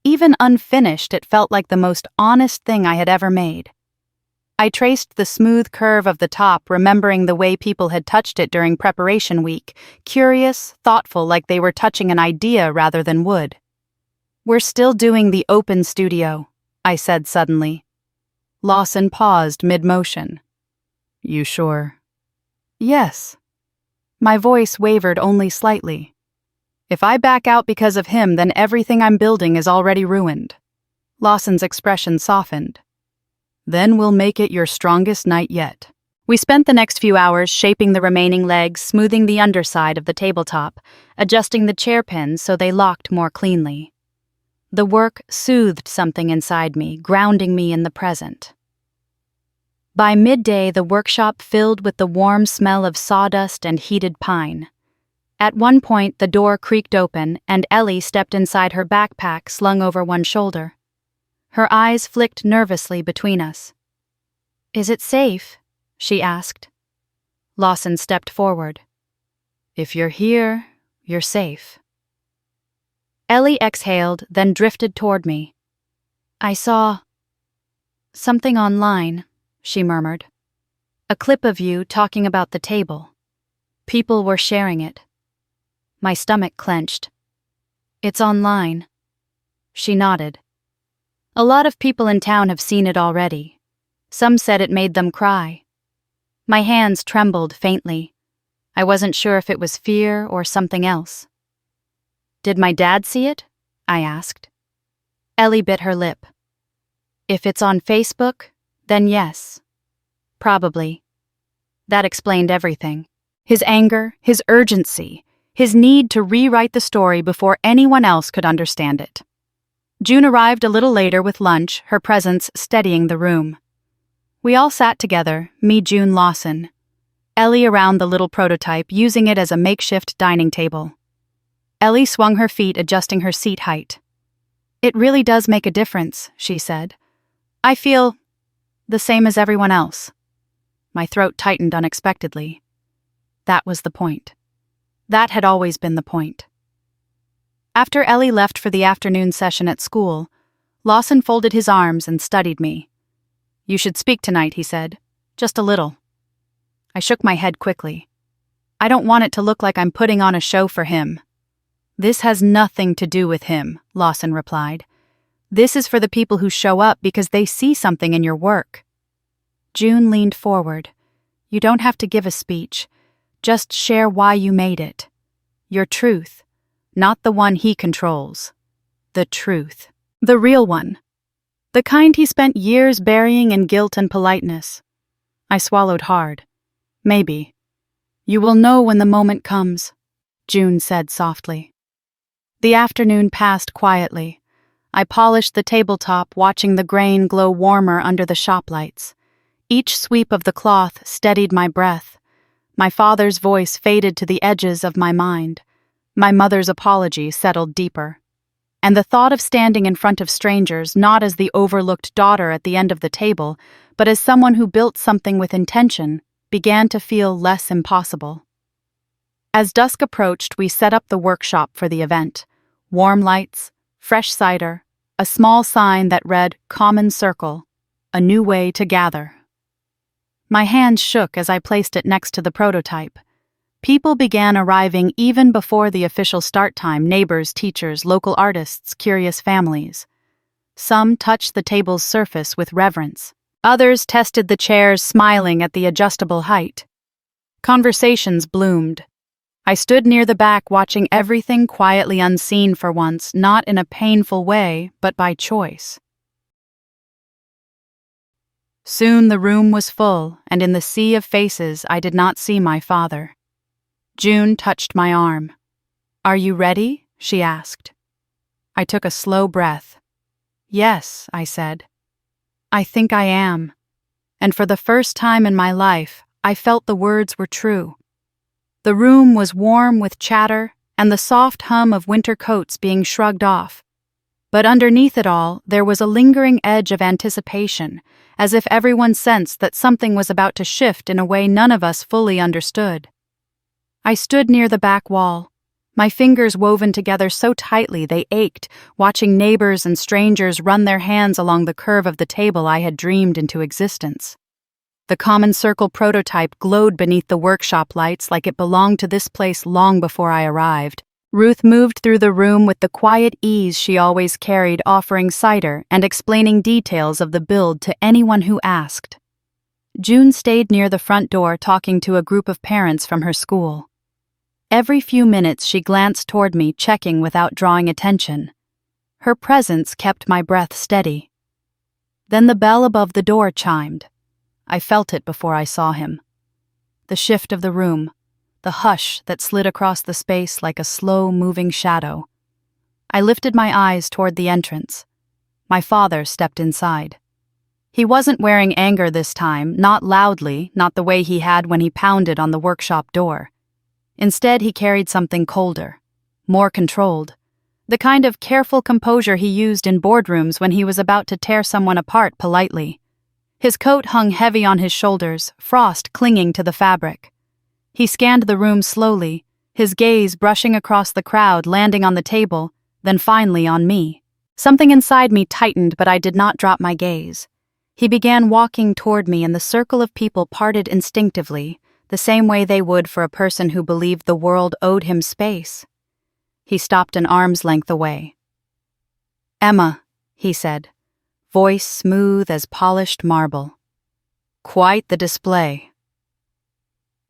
Speaker 1: Even unfinished, it felt like the most honest thing I had ever made. I traced the smooth curve of the top, remembering the way people had touched it during preparation week, curious, thoughtful, like they were touching an idea rather than wood. "We're still doing the open studio," I said suddenly. Lawson paused mid-motion. "You sure?" "Yes." My voice wavered only slightly. "If I back out because of him, then everything I'm building is already ruined." Lawson's expression softened. "Then we'll make it your strongest night yet." We spent the next few hours shaping the remaining legs, smoothing the underside of the tabletop, adjusting the chair pins so they locked more cleanly. The work soothed something inside me, grounding me in the present. By midday, the workshop filled with the warm smell of sawdust and heated pine. At one point, the door creaked open, and Ellie stepped inside her backpack slung over one shoulder. Her eyes flicked nervously between us. "Is it safe?" she asked. Lawson stepped forward. "If you're here, you're safe." Ellie exhaled, then drifted toward me. "I saw something online," she murmured. "A clip of you talking about the table. People were sharing it." My stomach clenched. "It's online." She nodded. "A lot of people in town have seen it already. Some said it made them cry." My hands trembled faintly. I wasn't sure if it was fear or something else. "Did my dad see it?" I asked. Ellie bit her lip. "If it's on Facebook, then yes. Probably." That explained everything. His anger, his urgency, his need to rewrite the story before anyone else could understand it. June arrived a little later with lunch, her presence steadying the room. We all sat together, me, June, Lawson. Ellie around the little prototype, using it as a makeshift dining table. Ellie swung her feet, adjusting her seat height. "It really does make a difference," she said. "I feel the same as everyone else." My throat tightened unexpectedly. That was the point. That had always been the point. After Ellie left for the afternoon session at school, Lawson folded his arms and studied me. "You should speak tonight," he said. "Just a little." I shook my head quickly. "I don't want it to look like I'm putting on a show for him." "This has nothing to do with him," Lawson replied. "This is for the people who show up because they see something in your work." June leaned forward. "You don't have to give a speech. Just share why you made it. Your truth. Not the one he controls. The truth. The real one. The kind he spent years burying in guilt and politeness." I swallowed hard. "Maybe. You will know when the moment comes," June said softly. The afternoon passed quietly. I polished the tabletop, watching the grain glow warmer under the shop lights. Each sweep of the cloth steadied my breath. My father's voice faded to the edges of my mind. My mother's apology settled deeper. And the thought of standing in front of strangers, not as the overlooked daughter at the end of the table, but as someone who built something with intention, began to feel less impossible. As dusk approached, we set up the workshop for the event. Warm lights, fresh cider, a small sign that read "Common Circle," a new way to gather. My hands shook as I placed it next to the prototype. People began arriving even before the official start time: neighbors, teachers, local artists, curious families. Some touched the table's surface with reverence. Others tested the chairs, smiling at the adjustable height. Conversations bloomed. I stood near the back, watching everything quietly, unseen for once, not in a painful way, but by choice. Soon the room was full, and in the sea of faces I did not see my father. June touched my arm. "Are you ready?" she asked. I took a slow breath. "Yes," I said. "I think I am." And for the first time in my life, I felt the words were true. The room was warm with chatter and the soft hum of winter coats being shrugged off. But underneath it all, there was a lingering edge of anticipation, as if everyone sensed that something was about to shift in a way none of us fully understood. I stood near the back wall, my fingers woven together so tightly they ached, watching neighbors and strangers run their hands along the curve of the table I had dreamed into existence. The common circle prototype glowed beneath the workshop lights like it belonged to this place long before I arrived. Ruth moved through the room with the quiet ease she always carried, offering cider and explaining details of the build to anyone who asked. June stayed near the front door, talking to a group of parents from her school. Every few minutes she glanced toward me, checking without drawing attention. Her presence kept my breath steady. Then the bell above the door chimed. I felt it before I saw him. The shift of the room, the hush that slid across the space like a slow-moving shadow. I lifted my eyes toward the entrance. My father stepped inside. He wasn't wearing anger this time, not loudly, not the way he had when he pounded on the workshop door. Instead, he carried something colder, more controlled, the kind of careful composure he used in boardrooms when he was about to tear someone apart politely. His coat hung heavy on his shoulders, frost clinging to the fabric. He scanned the room slowly, his gaze brushing across the crowd, landing on the table, then finally on me. Something inside me tightened, but I did not drop my gaze. He began walking toward me, and the circle of people parted instinctively, the same way they would for a person who believed the world owed him space. He stopped an arm's length away. "Emma," he said, voice smooth as polished marble. "Quite the display."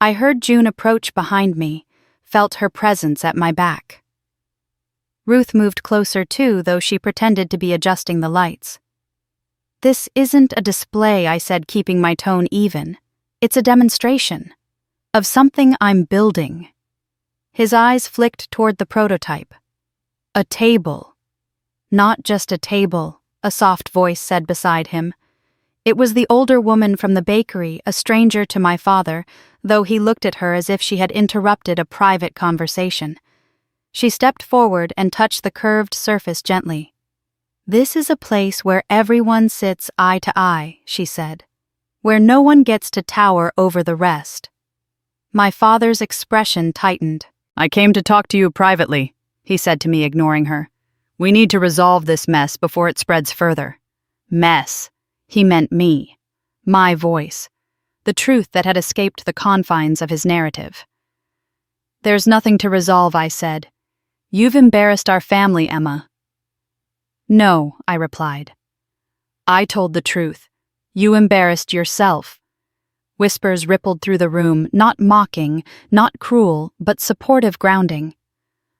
Speaker 1: I heard June approach behind me, felt her presence at my back. Ruth moved closer too, though she pretended to be adjusting the lights. "This isn't a display," I said, keeping my tone even. "It's a demonstration of something I'm building." His eyes flicked toward the prototype. "A table." "Not just a table," a soft voice said beside him. It was the older woman from the bakery, a stranger to my father, though he looked at her as if she had interrupted a private conversation. She stepped forward and touched the curved surface gently. "This is a place where everyone sits eye to eye," she said, "where no one gets to tower over the rest." My father's expression tightened. "I came to talk to you privately," he said to me, ignoring her. "We need to resolve this mess before it spreads further." Mess. He meant me. My voice. The truth that had escaped the confines of his narrative. "There's nothing to resolve," I said. "You've embarrassed our family, Emma." "No," I replied. "I told the truth. You embarrassed yourself." Whispers rippled through the room, not mocking, not cruel, but supportive grounding.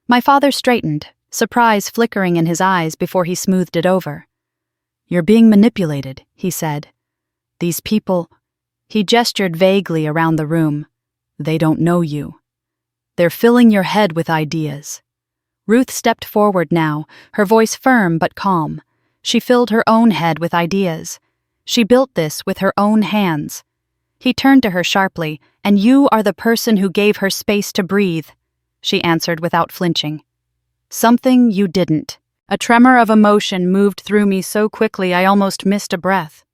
Speaker 1: My father straightened, surprise flickering in his eyes before he smoothed it over. "You're being manipulated," he said. "These people—" He gestured vaguely around the room. "They don't know you. They're filling your head with ideas." Ruth stepped forward now, her voice firm but calm. She filled her own head with ideas. She built this with her own hands. He turned to her sharply. "And you are the person who gave her space to breathe," she answered without flinching. "Something you didn't." A tremor of emotion moved through me so quickly I almost missed a breath.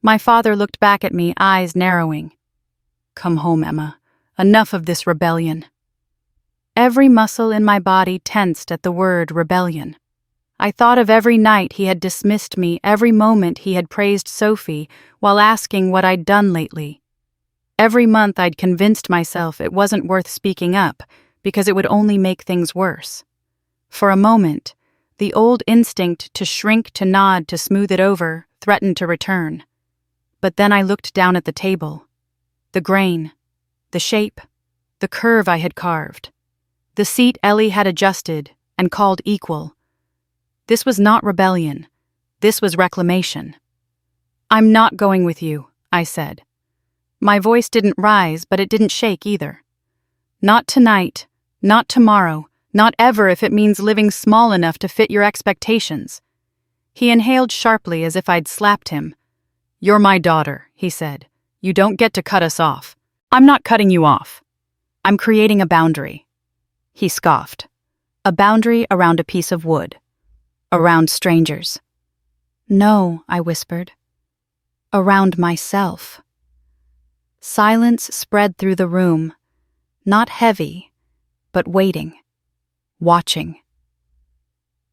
Speaker 1: My father looked back at me, eyes narrowing. "Come home, Emma. Enough of this rebellion." Every muscle in my body tensed at the word rebellion. I thought of every night he had dismissed me, every moment he had praised Sophie while asking what I'd done lately. Every month I'd convinced myself it wasn't worth speaking up because it would only make things worse. For a moment, the old instinct to shrink, to nod, to smooth it over threatened to return. But then I looked down at the table. The grain, the shape, the curve I had carved. The seat Ellie had adjusted and called equal. This was not rebellion. This was reclamation. "I'm not going with you," I said. My voice didn't rise, but it didn't shake either. "Not tonight, not tomorrow, not ever if it means living small enough to fit your expectations." He inhaled sharply as if I'd slapped him. "You're my daughter," he said. "You don't get to cut us off." "I'm not cutting you off. I'm creating a boundary." He scoffed. "A boundary around a piece of wood. Around strangers." "No," I whispered. "Around myself." Silence spread through the room, not heavy, but waiting, watching.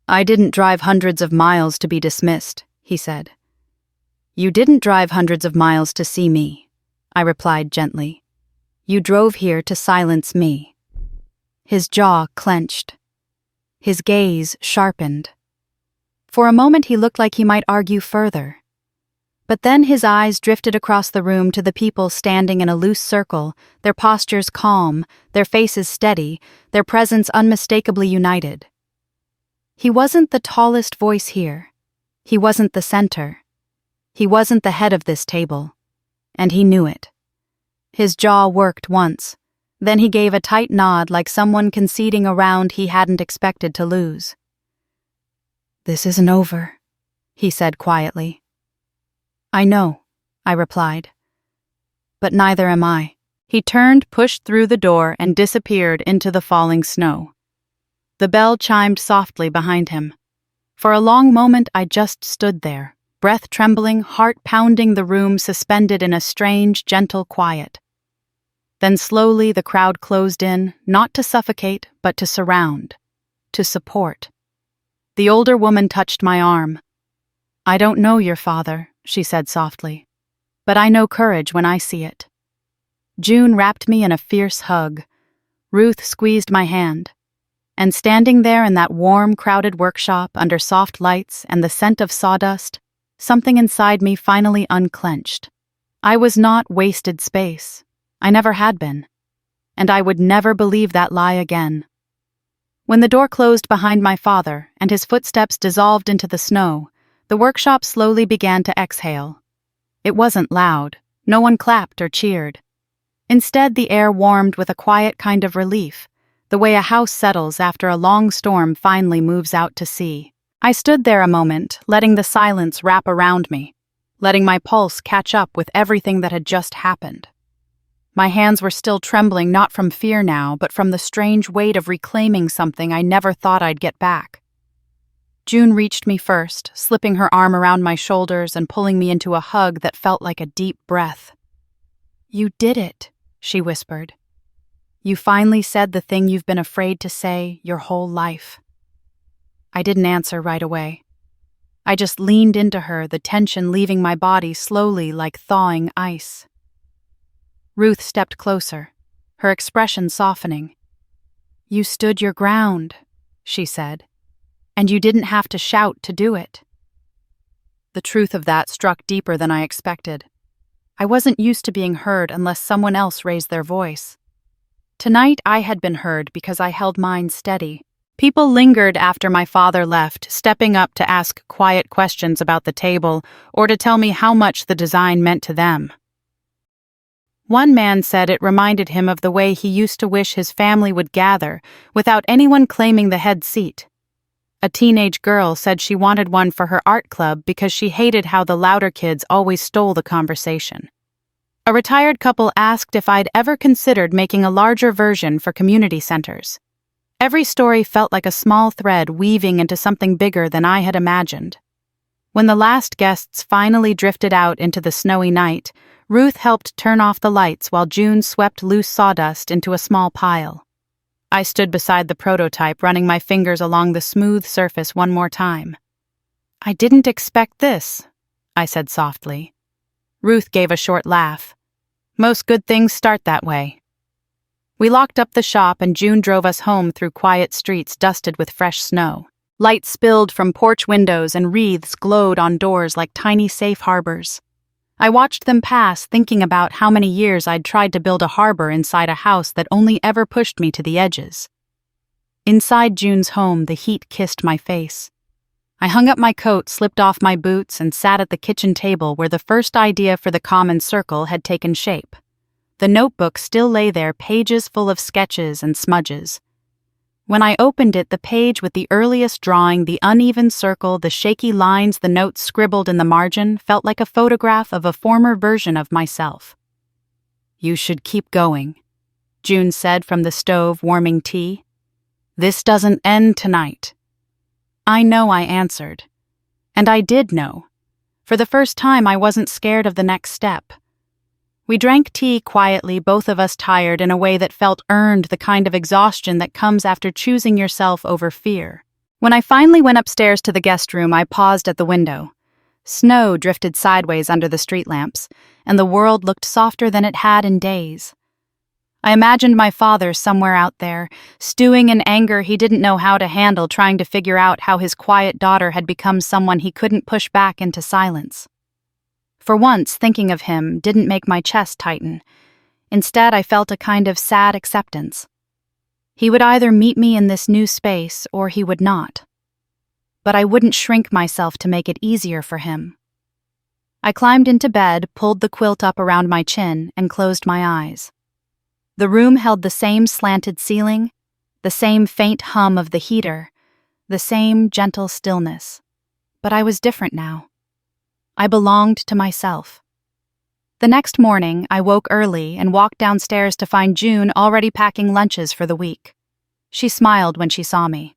Speaker 1: "I didn't drive hundreds of miles to be dismissed," he said. "You didn't drive hundreds of miles to see me," I replied gently. "You drove here to silence me." His jaw clenched. His gaze sharpened. For a moment he looked like he might argue further. But then his eyes drifted across the room to the people standing in a loose circle, their postures calm, their faces steady, their presence unmistakably united. He wasn't the tallest voice here. He wasn't the center. He wasn't the head of this table. And he knew it. His jaw worked once. Then he gave a tight nod like someone conceding a round he hadn't expected to lose. "This isn't over," he said quietly. "I know," I replied. "But neither am I." He turned, pushed through the door, and disappeared into the falling snow. The bell chimed softly behind him. For a long moment I just stood there, breath trembling, heart pounding, the room suspended in a strange, gentle quiet. Then slowly the crowd closed in, not to suffocate, but to surround, to support. The older woman touched my arm. "I don't know your father," she said softly, "but I know courage when I see it." June wrapped me in a fierce hug. Ruth squeezed my hand. And standing there in that warm, crowded workshop under soft lights and the scent of sawdust, something inside me finally unclenched. I was not wasted space. I never had been. And I would never believe that lie again. When the door closed behind my father and his footsteps dissolved into the snow, the workshop slowly began to exhale. It wasn't loud. No one clapped or cheered. Instead, the air warmed with a quiet kind of relief, the way a house settles after a long storm finally moves out to sea. I stood there a moment, letting the silence wrap around me, letting my pulse catch up with everything that had just happened. My hands were still trembling, not from fear now, but from the strange weight of reclaiming something I never thought I'd get back. June reached me first, slipping her arm around my shoulders and pulling me into a hug that felt like a deep breath. "You did it," she whispered. "You finally said the thing you've been afraid to say your whole life." I didn't answer right away. I just leaned into her, the tension leaving my body slowly like thawing ice. Ruth stepped closer, her expression softening. "You stood your ground," she said, "and you didn't have to shout to do it." The truth of that struck deeper than I expected. I wasn't used to being heard unless someone else raised their voice. Tonight I had been heard because I held mine steady. People lingered after my father left, stepping up to ask quiet questions about the table or to tell me how much the design meant to them. One man said it reminded him of the way he used to wish his family would gather without anyone claiming the head seat. A teenage girl said she wanted one for her art club because she hated how the louder kids always stole the conversation. A retired couple asked if I'd ever considered making a larger version for community centers. Every story felt like a small thread weaving into something bigger than I had imagined. When the last guests finally drifted out into the snowy night, Ruth helped turn off the lights while June swept loose sawdust into a small pile. I stood beside the prototype, running my fingers along the smooth surface one more time. "I didn't expect this," I said softly. Ruth gave a short laugh. Most good things start that way. We locked up the shop and June drove us home through quiet streets dusted with fresh snow. Light spilled from porch windows and wreaths glowed on doors like tiny safe harbors. I watched them pass, thinking about how many years I'd tried to build a harbor inside a house that only ever pushed me to the edges. Inside June's home, the heat kissed my face. I hung up my coat, slipped off my boots, and sat at the kitchen table where the first idea for the common circle had taken shape. The notebook still lay there, pages full of sketches and smudges. When I opened it, the page with the earliest drawing, the uneven circle, the shaky lines, the notes scribbled in the margin, felt like a photograph of a former version of myself. "You should keep going," June said from the stove, warming tea. "This doesn't end tonight." "I know," I answered. And I did know. For the first time, I wasn't scared of the next step. We drank tea quietly, both of us tired in a way that felt earned, the kind of exhaustion that comes after choosing yourself over fear. When I finally went upstairs to the guest room, I paused at the window. Snow drifted sideways under the street lamps, and the world looked softer than it had in days. I imagined my father somewhere out there, stewing in anger he didn't know how to handle, trying to figure out how his quiet daughter had become someone he couldn't push back into silence. For once, thinking of him didn't make my chest tighten. Instead, I felt a kind of sad acceptance. He would either meet me in this new space or he would not. But I wouldn't shrink myself to make it easier for him. I climbed into bed, pulled the quilt up around my chin, and closed my eyes. The room held the same slanted ceiling, the same faint hum of the heater, the same gentle stillness. But I was different now. I belonged to myself. The next morning, I woke early and walked downstairs to find June already packing lunches for the week. She smiled when she saw me.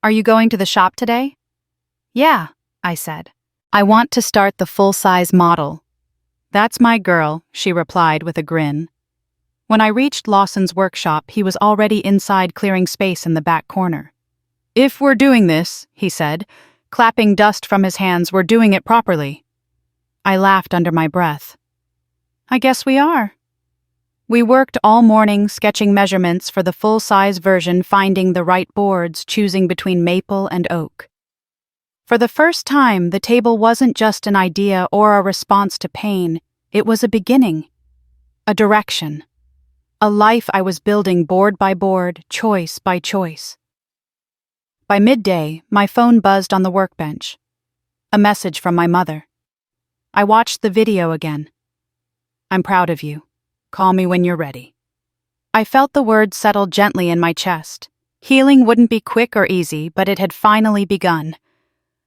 Speaker 1: "Are you going to the shop today?" "Yeah," I said. "I want to start the full-size model." "That's my girl," she replied with a grin. When I reached Lawson's workshop, he was already inside clearing space in the back corner. "If we're doing this," he said, clapping dust from his hands, "we're doing it properly." I laughed under my breath. "I guess we are." We worked all morning, sketching measurements for the full-size version, finding the right boards, choosing between maple and oak. For the first time, the table wasn't just an idea or a response to pain. It was a beginning, a direction, a life I was building board by board, choice by choice. By midday, my phone buzzed on the workbench. A message from my mother. I watched the video again. "I'm proud of you. Call me when you're ready." I felt the words settle gently in my chest. Healing wouldn't be quick or easy, but it had finally begun.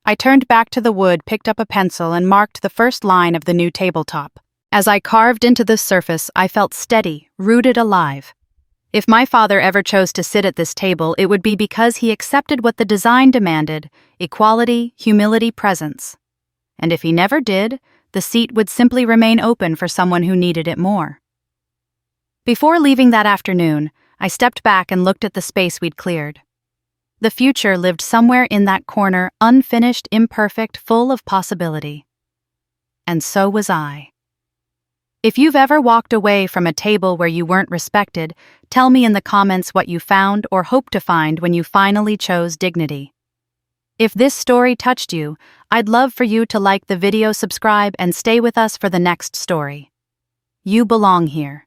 Speaker 1: I turned back to the wood, picked up a pencil, and marked the first line of the new tabletop. As I carved into the surface, I felt steady, rooted alive. If my father ever chose to sit at this table, it would be because he accepted what the design demanded: equality, humility, presence. And if he never did, the seat would simply remain open for someone who needed it more. Before leaving that afternoon, I stepped back and looked at the space we'd cleared. The future lived somewhere in that corner, unfinished, imperfect, full of possibility. And so was I. If you've ever walked away from a table where you weren't respected, tell me in the comments what you found or hope to find when you finally chose dignity. If this story touched you, I'd love for you to like the video, subscribe, and stay with us for the next story. You belong here.